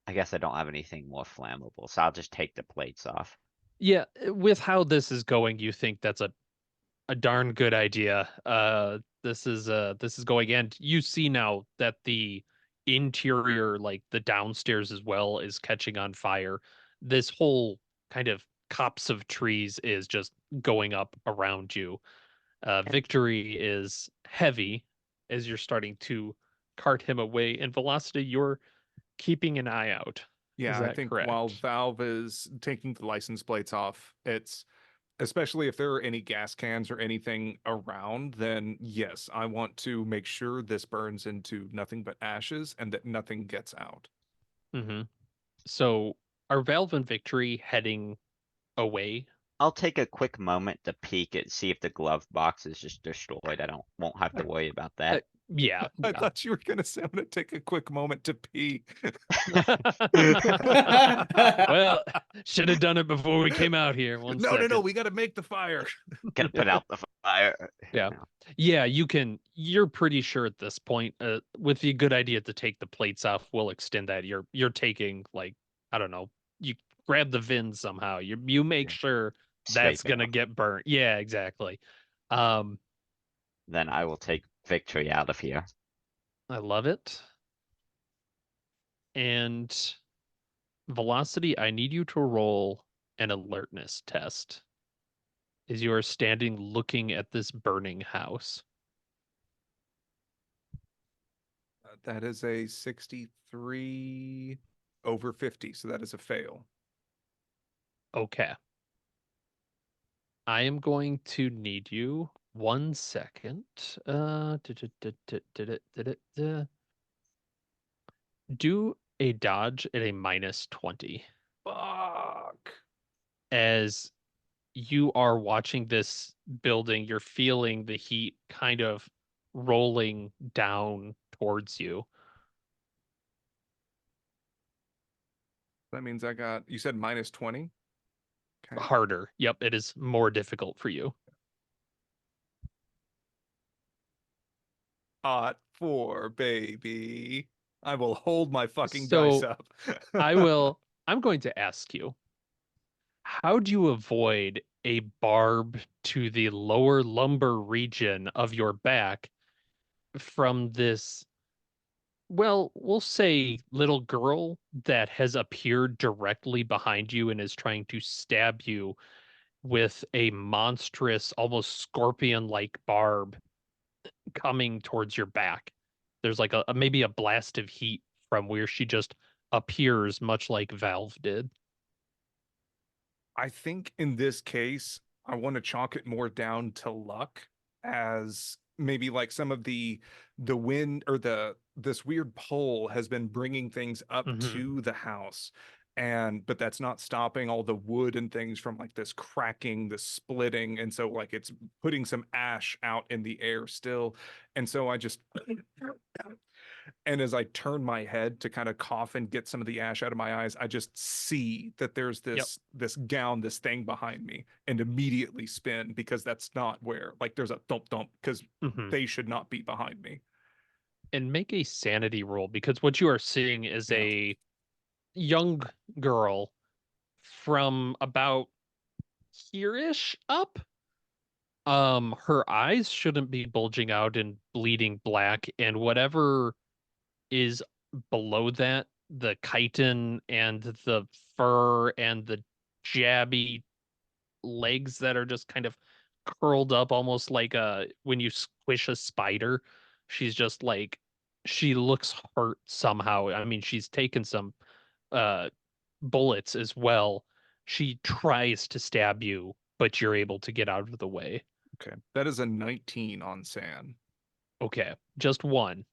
Speaker 4: I guess I don't have anything more flammable, so I'll just take the plates off.
Speaker 1: Yeah, with how this is going, you think that's a darn good idea. This is going, and you see now that the interior, like the downstairs as well, is catching on fire. This whole kind of copse of trees is just going up around you. Victory is heavy as you're starting to cart him away, and Velocity, you're keeping an eye out. Is
Speaker 2: Yeah, I
Speaker 1: that
Speaker 2: think while
Speaker 1: correct?
Speaker 2: Valve is taking the license plates off, it's especially if there are any gas cans or anything around, then yes, I want to make sure this burns into nothing but ashes and that nothing gets out.
Speaker 1: Hmm. So are Valve and Victory heading away?
Speaker 4: I'll take a quick moment to peek and see if the glove box is just destroyed. I don't won't have to worry about
Speaker 1: Uh,
Speaker 4: that.
Speaker 1: yeah,
Speaker 2: I
Speaker 1: yeah.
Speaker 2: thought you were gonna say I'm gonna take a quick moment to pee.
Speaker 1: Well, should have done it before we came out here. One
Speaker 2: No, no, no,
Speaker 1: second.
Speaker 2: we gotta make the fire.
Speaker 4: Gotta put out the fire.
Speaker 1: Yeah. Yeah, you're pretty sure at this point, with the good idea to take the plates off, we'll extend that. You're taking like, I don't know, you grab the VIN somehow. You make
Speaker 4: Yeah.
Speaker 1: sure that's
Speaker 4: Scrape it
Speaker 1: gonna
Speaker 4: off.
Speaker 1: get burnt. Yeah, exactly. Um,
Speaker 4: Then I will take Victory out of here.
Speaker 1: I love it. And Velocity, I need you to roll an alertness test as you are standing looking at this burning house.
Speaker 2: That is a 63 over 50, so that is a fail.
Speaker 1: Okay. I am going to need you 1 second. Do a dodge at a minus 20
Speaker 2: Fuck.
Speaker 1: as you are watching this building, you're feeling the heat kind of rolling down towards you.
Speaker 2: That means I got, you said minus 20? Okay.
Speaker 1: Harder. Yep, it is more difficult for you.
Speaker 2: Hot 4, baby. I will hold my fucking dice
Speaker 1: So
Speaker 2: up.
Speaker 1: I'm going to ask you, how do you avoid a barb to the lower lumbar region of your back from this, well, we'll say little girl that has appeared directly behind you and is trying to stab you with a monstrous, almost scorpion-like barb coming towards your back? There's like a maybe a blast of heat from where she just appears, much like Valve did.
Speaker 2: I think in this case, I want to chalk it more down to luck, as maybe like some of the wind or the this weird pole has been bringing things up
Speaker 1: Hmm.
Speaker 2: to the house, and but that's not stopping all the wood and things from like this cracking, the splitting, and so like it's putting some ash out in the air still. And so I just and as I turn my head to kind of cough and get some of the ash out of my eyes, I just see that there's
Speaker 1: Yep.
Speaker 2: this gown, this thing behind me, and immediately spin, because that's not where, like, there's a thump thump, because
Speaker 1: Hmm.
Speaker 2: they should not be behind me.
Speaker 1: And make a sanity roll, because what you are seeing is
Speaker 2: Yeah.
Speaker 1: a young girl from about here-ish up. Her eyes shouldn't be bulging out and bleeding black, and whatever is below that, the chitin and the fur and the jabby legs that are just kind of curled up almost like when you squish a spider. She's just like, she looks hurt somehow. I mean, she's taken some uh bullets as well. She tries to stab you, but you're able to get out of the way.
Speaker 2: Okay. That is a 19 on San.
Speaker 1: Okay, just one.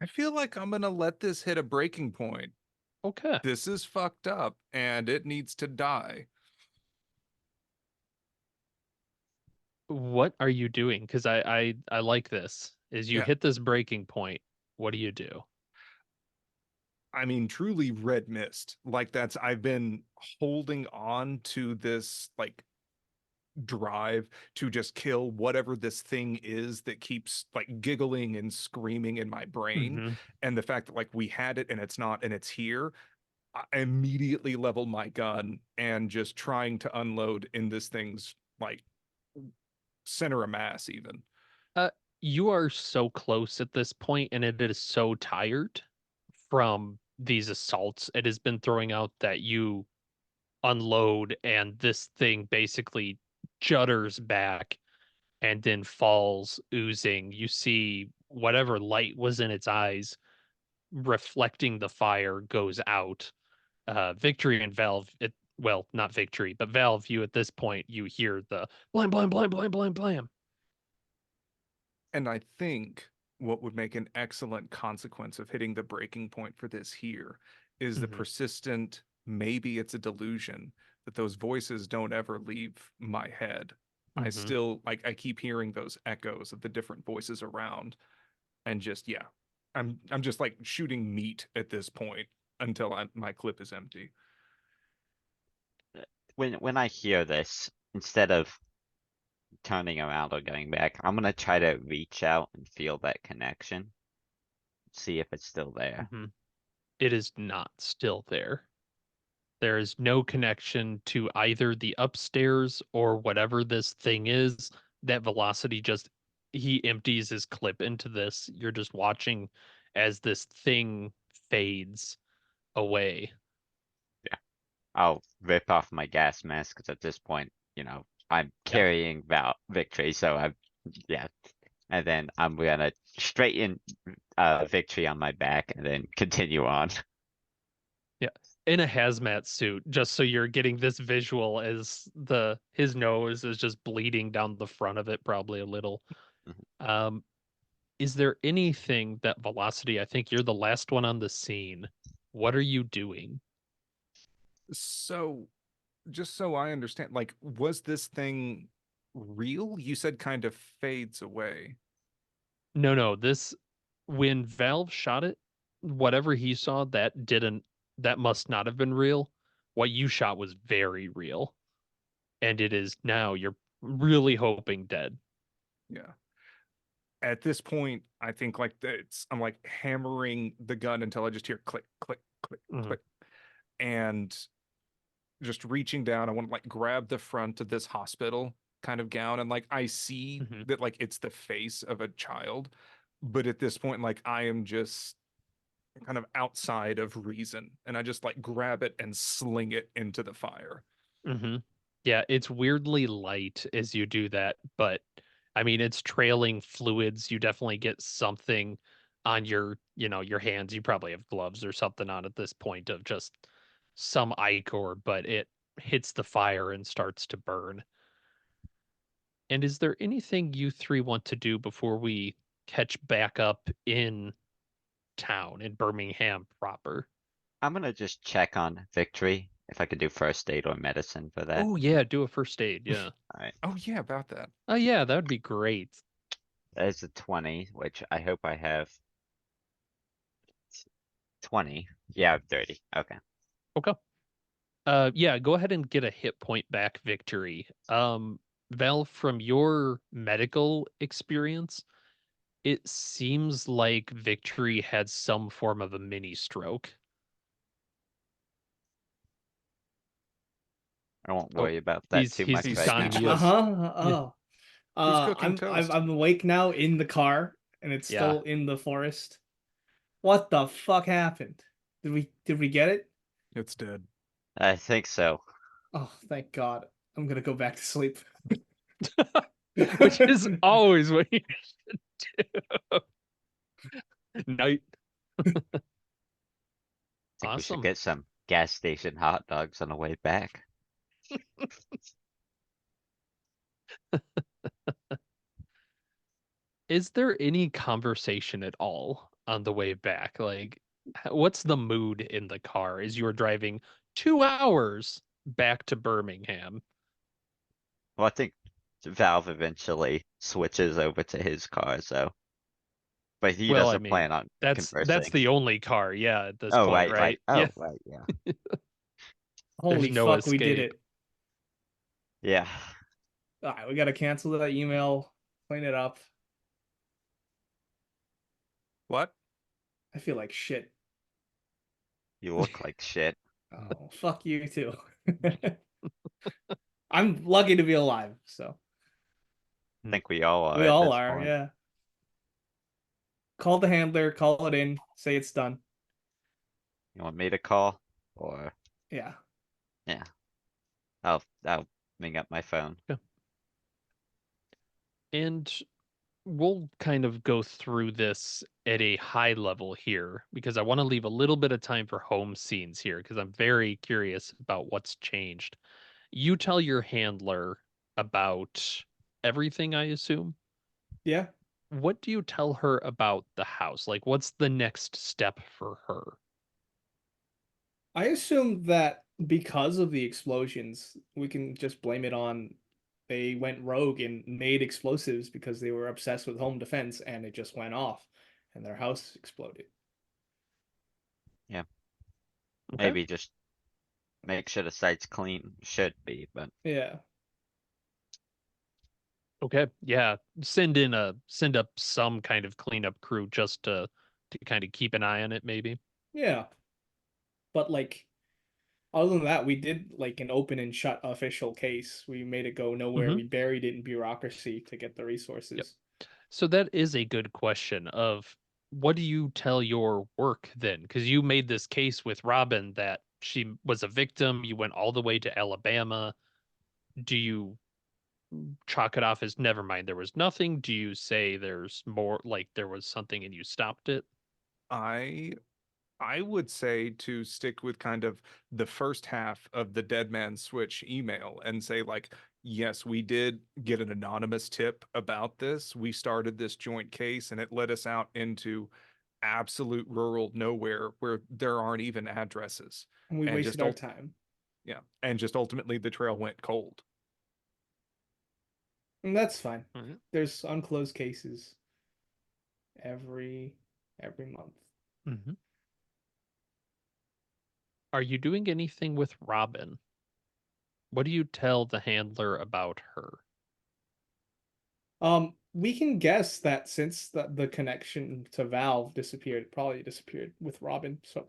Speaker 2: I feel like I'm gonna let this hit a breaking point.
Speaker 1: Okay.
Speaker 2: This is fucked up and it needs to die.
Speaker 1: What are you doing? Because I like this. Is you
Speaker 2: Yeah.
Speaker 1: hit this breaking point, what do you do?
Speaker 2: I mean, truly red mist. Like I've been holding on to this like drive to just kill whatever this thing is that keeps like giggling and screaming in my brain.
Speaker 1: Hmm.
Speaker 2: And the fact that like we had it and it's not and it's here, I immediately level my gun and just trying to unload in this thing's like center of mass even.
Speaker 1: Uh, you are so close at this point, and it is so tired from these assaults it has been throwing out that you unload, and this thing basically judders back and then falls oozing. You see whatever light was in its eyes reflecting the fire goes out. Victory and Valve, well, not Victory, but Valve, you at this point, you hear the blam, blam, blam, blam, blam, blam.
Speaker 2: And I think what would make an excellent consequence of hitting the breaking point for this here is the
Speaker 1: Hmm.
Speaker 2: persistent, maybe it's a delusion, that those voices don't ever leave my head. I
Speaker 1: Hmm.
Speaker 2: still like I keep hearing those echoes of the different voices around and just yeah. I'm just like shooting meat at this point until my clip is empty.
Speaker 4: When I hear this, instead of turning around or going back, I'm gonna try to reach out and feel that connection. See if it's still there.
Speaker 1: Hmm. It is not still there. There is no connection to either the upstairs or whatever this thing is. That velocity just, he empties his clip into this. You're just watching as this thing fades away.
Speaker 4: Yeah. I'll rip off my gas mask because at this point, I'm
Speaker 1: Yeah.
Speaker 4: carrying victory, so yeah. And then I'm gonna straighten victory on my back and then continue on.
Speaker 1: Yeah. In a hazmat suit, just so you're getting this visual as his nose is just bleeding down the front of it, probably a little.
Speaker 4: Mhm.
Speaker 1: Um, is there anything that Velocity, I think you're the last one on the scene. What are you doing?
Speaker 2: So just so I understand, like, was this thing real? You said kind of fades away.
Speaker 1: No, no, this when Valve shot it, whatever he saw that must not have been real. What you shot was very real, and it is now you're really hoping dead.
Speaker 2: Yeah. At this point, I think like I'm like hammering the gun until I just hear click, click, click,
Speaker 1: Mhm.
Speaker 2: click, and just reaching down. I want to like grab the front of this hospital kind of gown, and like I see
Speaker 1: Mhm.
Speaker 2: that like it's the face of a child, but at this point, like I am just kind of outside of reason, and I just like grab it and sling it into the fire.
Speaker 1: Hmm. Yeah, it's weirdly light as you do that, but I mean, it's trailing fluids. You definitely get something on your hands. You probably have gloves or something on at this point of just some ichor, but it hits the fire and starts to burn. And is there anything you three want to do before we catch back up in town in Birmingham proper?
Speaker 4: I'm gonna just check on victory if I could do first aid or medicine for that.
Speaker 1: Oh yeah, do a first aid. Yeah.
Speaker 4: All right.
Speaker 2: Oh yeah, about that.
Speaker 1: Oh yeah, that would be great.
Speaker 4: That is a 20, which I hope I have 20. Yeah, I have 30. Okay.
Speaker 1: Okay. Yeah, go ahead and get a hit point back victory. Val, from your medical experience, it seems like Victory had some form of a mini stroke.
Speaker 4: I won't
Speaker 1: Oh,
Speaker 4: worry about that
Speaker 1: he's
Speaker 4: too
Speaker 1: he's
Speaker 4: much
Speaker 2: He's
Speaker 4: right
Speaker 1: gone
Speaker 4: now.
Speaker 1: mute.
Speaker 2: speechless.
Speaker 3: Uh-huh.
Speaker 1: Yeah.
Speaker 3: Oh.
Speaker 2: Who's cooking
Speaker 3: I'm
Speaker 2: toast?
Speaker 3: I'm awake now in the car and it's
Speaker 1: Yeah.
Speaker 3: still in the forest. What the fuck happened? Did we get it?
Speaker 2: It's dead.
Speaker 4: I think so.
Speaker 3: Oh, thank God. I'm gonna go back to sleep.
Speaker 1: Which is always what you do. Night.
Speaker 4: Think we should
Speaker 1: Awesome.
Speaker 4: get some gas station hot dogs on the way back.
Speaker 1: Is there any conversation at all on the way back? Like, what's the mood in the car as you're driving 2 hours back to Birmingham?
Speaker 4: Well, I think Valve eventually switches over to his car, so. But he
Speaker 1: Well, I
Speaker 4: doesn't
Speaker 1: mean,
Speaker 4: plan on
Speaker 1: that's
Speaker 4: conversing.
Speaker 1: the only car, yeah, at this
Speaker 4: Oh,
Speaker 1: point,
Speaker 4: right, right.
Speaker 1: right? Yeah,
Speaker 4: Oh, right, yeah.
Speaker 1: there's
Speaker 3: Holy
Speaker 1: no
Speaker 3: fuck, we did
Speaker 1: escape.
Speaker 3: it.
Speaker 4: Yeah.
Speaker 3: All right, we gotta cancel that email, clean it up.
Speaker 2: What?
Speaker 3: I feel like shit.
Speaker 4: You look like shit.
Speaker 3: Oh, fuck you too. I'm lucky to be alive, so
Speaker 4: I think we all are
Speaker 3: we
Speaker 4: at
Speaker 3: all
Speaker 4: this
Speaker 3: are,
Speaker 4: point.
Speaker 3: yeah. Call the handler, call it in, say it's done.
Speaker 4: You want me to call? Or,
Speaker 3: Yeah.
Speaker 4: yeah. I'll ring up my phone.
Speaker 1: Yeah. And we'll kind of go through this at a high level here because I want to leave a little bit of time for home scenes here because I'm very curious about what's changed. You tell your handler about everything, I assume.
Speaker 3: Yeah.
Speaker 1: What do you tell her about the house? Like, what's the next step for her?
Speaker 3: I assume that because of the explosions, we can just blame it on they went rogue and made explosives because they were obsessed with home defense and it just went off and their house exploded.
Speaker 4: Yeah.
Speaker 1: Okay.
Speaker 4: Maybe just make sure the site's clean. Should be, but
Speaker 3: Yeah.
Speaker 1: Okay. Yeah. Send up some kind of cleanup crew just to kind of keep an eye on it, maybe.
Speaker 3: Yeah. But like other than that, we did like an open and shut official case. We made it go nowhere.
Speaker 1: Hmm.
Speaker 3: We buried it in bureaucracy to get the
Speaker 1: Yep.
Speaker 3: resources.
Speaker 1: So that is a good question of what do you tell your work then? Because you made this case with Robin that she was a victim. You went all the way to Alabama. Do you chalk it off as never mind, there was nothing? Do you say there's more, like there was something and you stopped it?
Speaker 2: I I would say to stick with kind of the first half of the Dead Man Switch email and say, like, yes, we did get an anonymous tip about this. We started this joint case and it led us out into absolute rural nowhere where there aren't even addresses.
Speaker 3: And we
Speaker 2: And
Speaker 3: wasted
Speaker 2: just
Speaker 3: our time.
Speaker 2: yeah, and just ultimately the trail went cold.
Speaker 3: And that's fine.
Speaker 1: Mhm.
Speaker 3: There's unclosed cases every month.
Speaker 1: Mhm. Are you doing anything with Robin? What do you tell the handler about her?
Speaker 3: We can guess that since the connection to Valve disappeared, it probably disappeared with Robin. So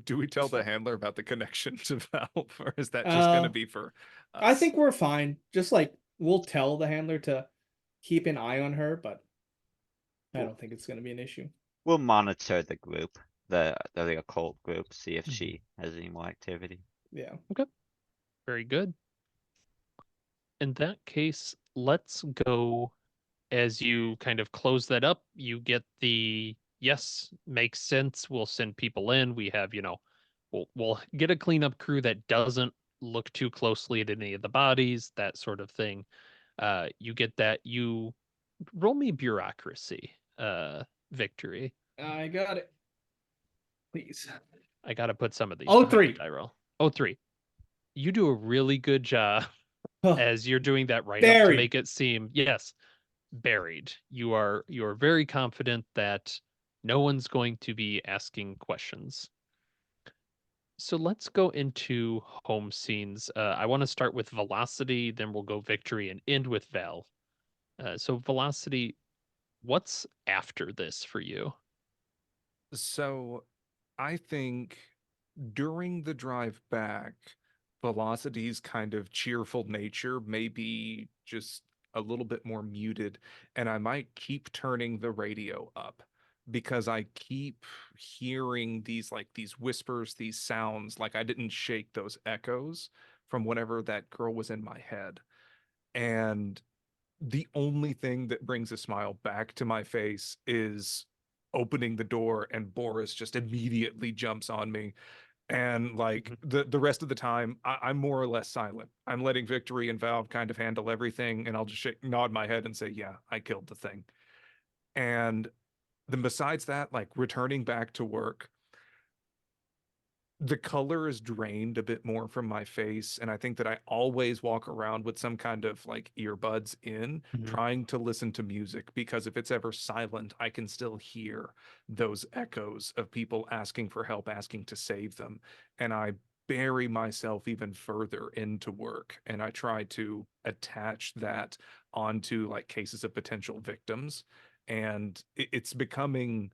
Speaker 2: Do we tell
Speaker 3: it's
Speaker 2: the
Speaker 3: fine.
Speaker 2: handler about the connection to Valve, or is that just going to
Speaker 3: Uh,
Speaker 2: be for
Speaker 3: I
Speaker 2: us?
Speaker 3: think we're fine. Just like we'll tell the handler to keep an eye on her, but I
Speaker 4: we'll,
Speaker 3: don't think it's going to be an issue.
Speaker 4: we'll monitor the group, the occult group, see if
Speaker 1: Mhm.
Speaker 4: she has any more activity.
Speaker 3: Yeah.
Speaker 1: Okay, very good. In that case, let's go as you kind of close that up. You get the yes, makes sense. We'll send people in. We have, we'll get a cleanup crew that doesn't look too closely at any of the bodies, that sort of thing. You get that. You roll me bureaucracy, victory.
Speaker 3: I got it. Please.
Speaker 1: I got to put some of these
Speaker 3: Oh,
Speaker 1: behind the
Speaker 3: three.
Speaker 1: die roll. Oh, three. You do a really good job
Speaker 3: Oh,
Speaker 1: as you're doing that write up to
Speaker 3: buried.
Speaker 1: make it seem, yes, buried. You are very confident that no one's going to be asking questions. So let's go into home scenes. I want to start with velocity, then we'll go victory and end with Val. So velocity, what's after this for you?
Speaker 2: So I think during the drive back, Velocity's kind of cheerful nature may be just a little bit more muted, and I might keep turning the radio up because I keep hearing these whispers, these sounds, like I didn't shake those echoes from whenever that girl was in my head. And the only thing that brings a smile back to my face is opening the door and Boris just immediately jumps on me. And like
Speaker 1: Mhm.
Speaker 2: the rest of the time, I'm more or less silent. I'm letting Victory and Valve kind of handle everything, and I'll just nod my head and say, "Yeah, I killed the thing." And then besides that, like returning back to work, the color is drained a bit more from my face, and I think that I always walk around with some kind of like earbuds in,
Speaker 1: Mhm.
Speaker 2: trying to listen to music, because if it's ever silent I can still hear those echoes of people asking for help, asking to save them, and I bury myself even further into work, and I try to attach that onto like cases of potential victims, and it's becoming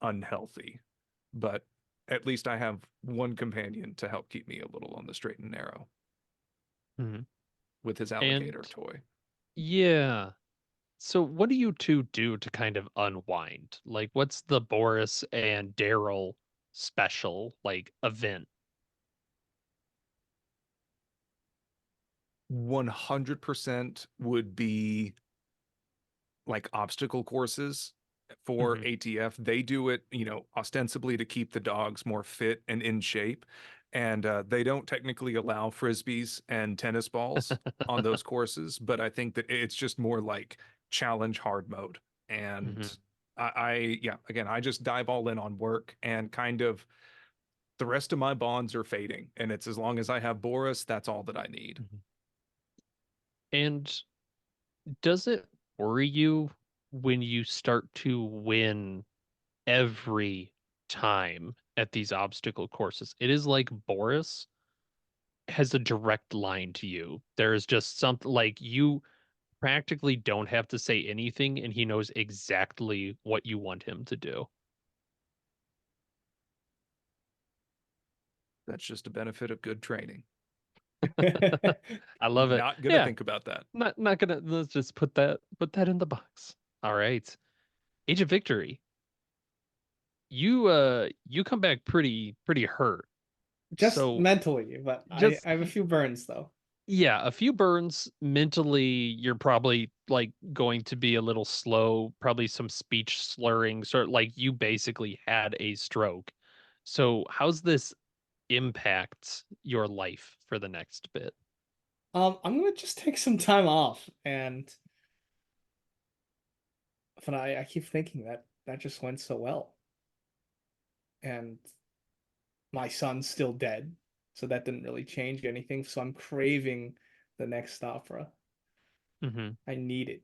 Speaker 2: unhealthy. But at least I have one companion to help keep me a little on the straight and narrow
Speaker 1: Mhm.
Speaker 2: with his alligator
Speaker 1: And
Speaker 2: toy.
Speaker 1: yeah. So what do you two do to kind of unwind? Like what's the Boris and Daryl special like event?
Speaker 2: 100% would be like obstacle courses for
Speaker 1: Mhm.
Speaker 2: ATF. They do it, ostensibly to keep the dogs more fit and in shape. And they don't technically allow frisbees and tennis balls on those courses, but I think that it's just more like challenge hard mode. And
Speaker 1: Mhm.
Speaker 2: yeah, again, I just dive all in on work, and kind of the rest of my bonds are fading. And it's as long as I have Boris, that's all that I need.
Speaker 1: Mhm. And does it worry you when you start to win every time at these obstacle courses? It is like Boris has a direct line to you. There is just something like you practically don't have to say anything and he knows exactly what you want him to do.
Speaker 2: That's just a benefit of good training.
Speaker 1: I love it.
Speaker 2: Not gonna
Speaker 1: Yeah,
Speaker 2: think about that.
Speaker 1: not gonna let's just put that in the box. All right. Age of Victory. You come back pretty hurt.
Speaker 3: Just
Speaker 1: So
Speaker 3: mentally, but
Speaker 1: just
Speaker 3: I have a few burns though.
Speaker 1: yeah, a few burns. Mentally, you're probably like going to be a little slow, probably some speech slurring, sort like you basically had a stroke. So how's this impact your life for the next bit?
Speaker 3: I'm gonna just take some time off, but I keep thinking that that just went so well, and my son's still dead, so that didn't really change anything. So I'm craving the next opera.
Speaker 1: Hmm.
Speaker 3: I need it.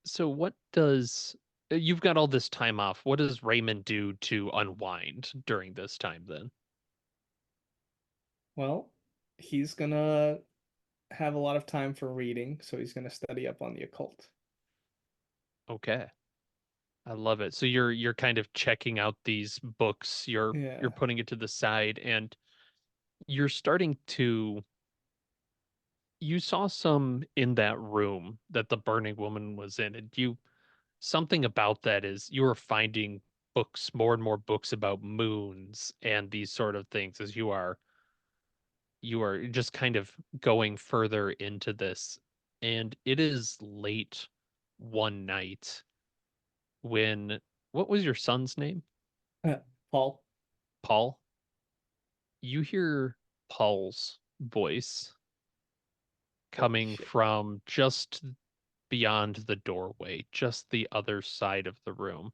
Speaker 1: So what does you've got all this time off. What does Raymond do to unwind during this time then?
Speaker 3: Well, he's gonna have a lot of time for reading, so he's gonna study up on the occult.
Speaker 1: Okay. I love it. So you're kind of checking out these books, you're
Speaker 3: Yeah.
Speaker 1: putting it to the side and you're starting to you saw some in that room that the burning woman was in, and you something about that is you are finding books, more and more books about moons and these sort of things as you are just kind of going further into this. And it is late one night when what was your son's name?
Speaker 3: Paul.
Speaker 1: Paul? You hear Paul's voice
Speaker 3: Holy
Speaker 1: coming
Speaker 3: shit.
Speaker 1: from just beyond the doorway, just the other side of the room.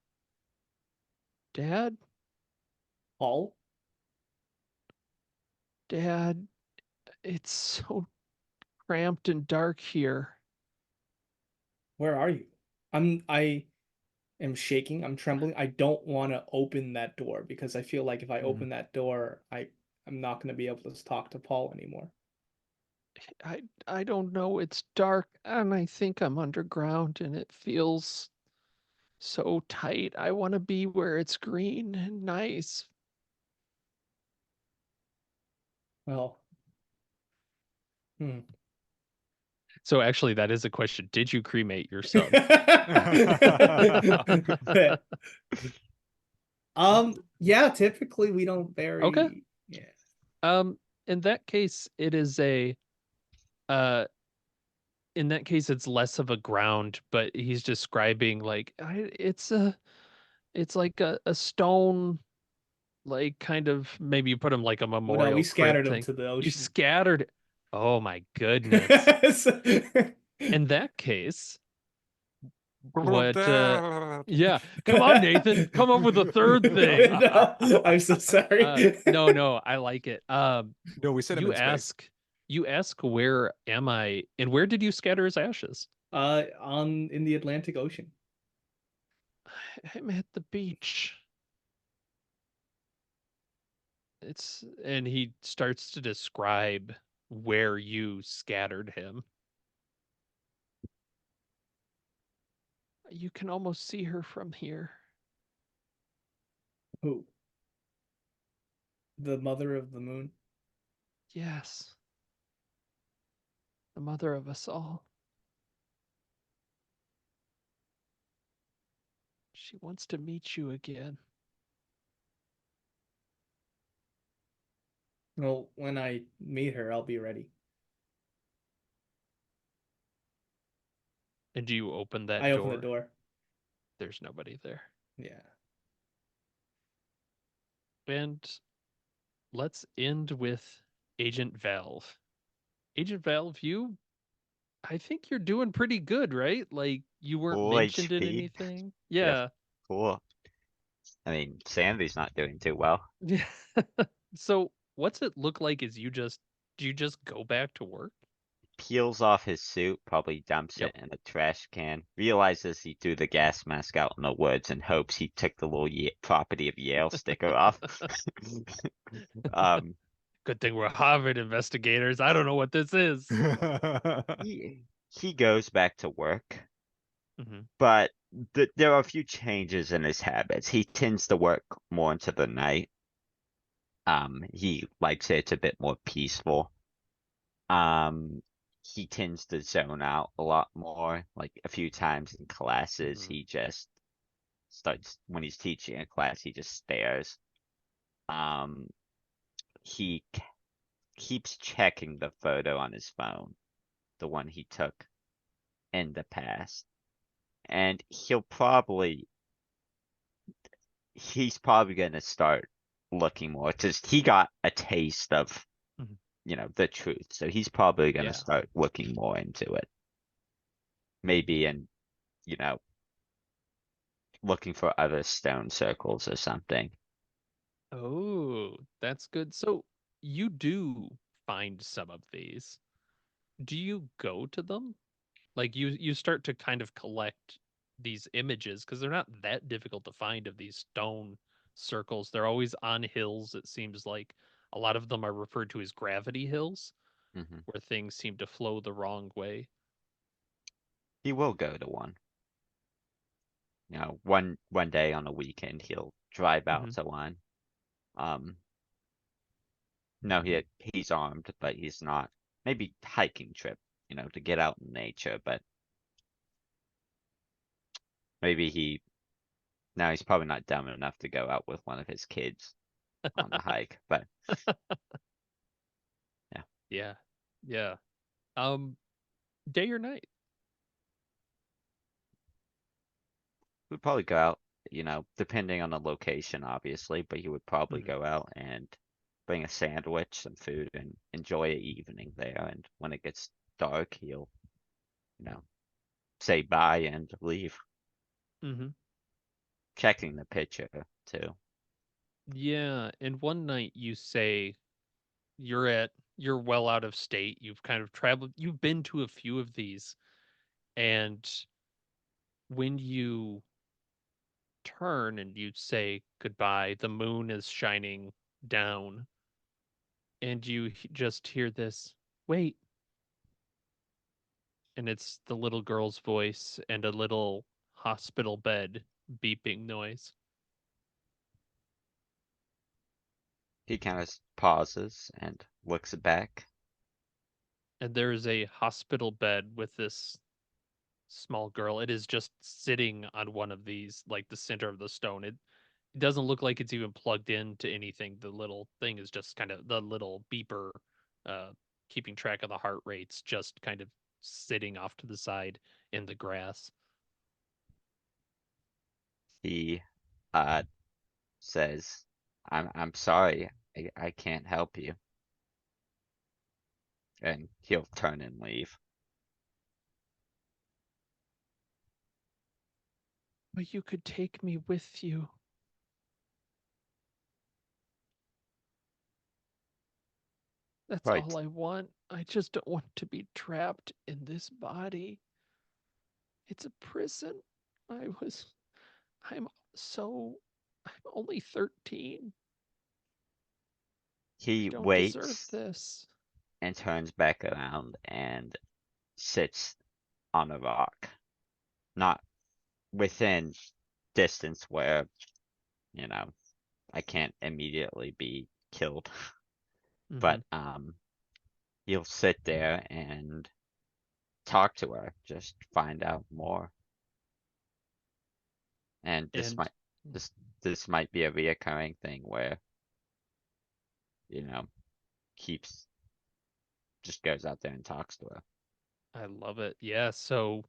Speaker 1: Dad,
Speaker 3: Paul,
Speaker 1: Dad, it's so cramped and dark here.
Speaker 3: where are you? I am shaking. I'm trembling. I don't want to open that door because I feel like if I
Speaker 1: Mhm.
Speaker 3: open that door, I'm not going to be able to talk to Paul anymore.
Speaker 1: I don't know. It's dark and I think I'm underground and it feels so tight. I want to be where it's green and nice.
Speaker 3: Well, hmm.
Speaker 1: So actually that is a question. Did you cremate your son?
Speaker 3: Yeah, typically we don't
Speaker 1: Okay.
Speaker 3: bury. Yeah.
Speaker 1: In that case it is a uh in that case it's less of a ground, but he's describing like it's like a stone, like kind of maybe you put him like a
Speaker 3: Oh no, we
Speaker 1: memorial
Speaker 3: scattered
Speaker 1: crypt
Speaker 3: him
Speaker 1: thing.
Speaker 3: to the
Speaker 1: You
Speaker 3: ocean.
Speaker 1: scattered. Oh my goodness. In that case, What yeah, come on, Nathan. Come up with a third thing.
Speaker 3: No, I'm so sorry.
Speaker 1: No, I like it.
Speaker 2: No, we sent him
Speaker 1: You
Speaker 2: in space.
Speaker 1: ask where am I and where did you scatter his ashes?
Speaker 3: In the Atlantic Ocean.
Speaker 1: I'm at the beach. And he starts to describe where you scattered him. You can almost see her from here.
Speaker 3: Who? The mother of the moon?
Speaker 1: Yes. The mother of us all. She wants to meet you again.
Speaker 3: Well, when I meet her, I'll be ready.
Speaker 1: And do you open that
Speaker 3: I
Speaker 1: door?
Speaker 3: open the door.
Speaker 1: There's nobody there.
Speaker 3: Yeah.
Speaker 1: And let's end with Agent Valve. Agent Valve, I think you're doing pretty good, right? Like you weren't
Speaker 4: Full
Speaker 1: mentioned in
Speaker 4: HP.
Speaker 1: anything.
Speaker 4: Yeah,
Speaker 1: Yeah.
Speaker 4: cool. I mean, Sandy's not doing too well.
Speaker 1: Yeah. So what's it look like do you just go back to work?
Speaker 4: Peels off his suit, probably dumps
Speaker 1: Yep.
Speaker 4: it in a trash can, realizes he threw the gas mask out in the woods and hopes he took the little property of Yale sticker off. um,
Speaker 1: Good thing we're Harvard investigators. I don't know what this is.
Speaker 4: he goes back to work,
Speaker 1: Mhm.
Speaker 4: but there are a few changes in his habits. He tends to work more into the night. He likes it, it's a bit more peaceful. Um, he tends to zone out a lot more. Like a few times in classes,
Speaker 1: Mhm.
Speaker 4: he just starts when he's teaching a class, he just stares. Um, he keeps checking the photo on his phone, the one he took in the past, and he's probably gonna start looking more. Just he got a taste of
Speaker 1: Mhm.
Speaker 4: the truth, so he's probably gonna
Speaker 1: Yeah.
Speaker 4: start looking more into it. Maybe in you know looking for other stone circles or something.
Speaker 1: Oh, that's good. So you do find some of these. Do you go to them? Like you start to kind of collect these images because they're not that difficult to find of these stone circles. They're always on hills. It seems like a lot of them are referred to as gravity hills,
Speaker 4: Hmm.
Speaker 1: where things seem to flow the wrong way.
Speaker 4: He will go to one. One day on a weekend he'll drive out
Speaker 1: Hmm.
Speaker 4: to one. Um, no, he's armed, but he's not. Maybe hiking trip, to get out in nature, but maybe now he's probably not dumb enough to go out with one of his kids on the hike, but yeah.
Speaker 1: Yeah. Yeah. Um, day or night?
Speaker 4: We'd probably go out, depending on the location, obviously, but he would probably
Speaker 1: Hmm.
Speaker 4: go out and bring a sandwich, some food, and enjoy an evening there. And when it gets dark, he'll, you know, say bye and leave,
Speaker 1: Hmm.
Speaker 4: checking the picture too.
Speaker 1: Yeah. And one night you say you're well out of state. You've kind of traveled, you've been to a few of these, and when you turn and you say goodbye, the moon is shining down, and you just hear this, wait, and it's the little girl's voice and a little hospital bed beeping noise.
Speaker 4: He kind of pauses and looks back.
Speaker 1: And there is a hospital bed with this small girl. It is just sitting on one of these, like the center of the stone. It doesn't look like it's even plugged into anything. The little thing is just kind of the little beeper, uh, keeping track of the heart rates, just kind of sitting off to the side in the grass.
Speaker 4: He uh says, I'm sorry, I can't help you. And he'll turn and leave.
Speaker 1: But you could take me with you. That's
Speaker 4: Right.
Speaker 1: all I want. I just don't want to be trapped in this body. It's a prison. I was. I'm so. I'm only 13. I
Speaker 4: He
Speaker 1: don't deserve
Speaker 4: waits
Speaker 1: this.
Speaker 4: and turns back around and sits on a rock. Not within distance where, you know, I can't immediately be killed.
Speaker 1: Mm-hmm.
Speaker 4: But he'll sit there and talk to her, just find out more. And
Speaker 1: And
Speaker 4: this this might be a reoccurring thing where, you know, keeps just goes out there and talks to her.
Speaker 1: I love it. Yeah, so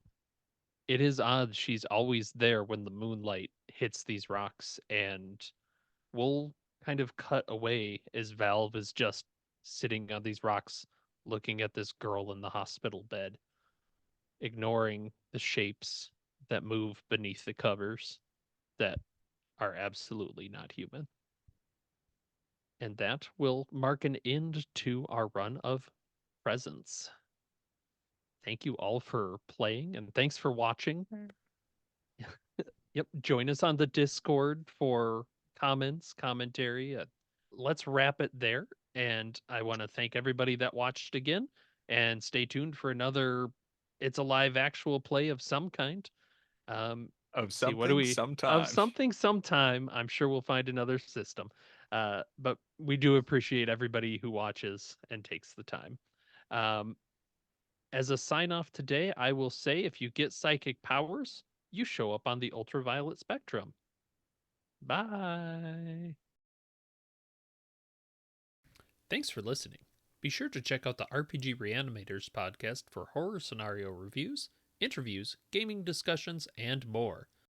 Speaker 1: it is odd. She's always there when the moonlight hits these rocks, and we'll kind of cut away as Valve is just sitting on these rocks looking at this girl in the hospital bed, ignoring the shapes that move beneath the covers that are absolutely not human. And that will mark an end to our run of Presence. Thank you all for playing and thanks for watching. Yep. Join us on the Discord for comments, commentary. Let's wrap it there. And I want to thank everybody that watched again and stay tuned for another. It's a live actual play of some kind.
Speaker 2: Of
Speaker 1: See, what do
Speaker 2: something
Speaker 1: we of
Speaker 2: sometime.
Speaker 1: something sometime? I'm sure we'll find another system. But we do appreciate everybody who watches and takes the time. Um, as a sign off today, I will say if you get psychic powers, you show up on the ultraviolet spectrum. Bye. Thanks for listening. Be sure to check out the RPG Reanimators podcast for horror scenario reviews, interviews, gaming discussions, and more.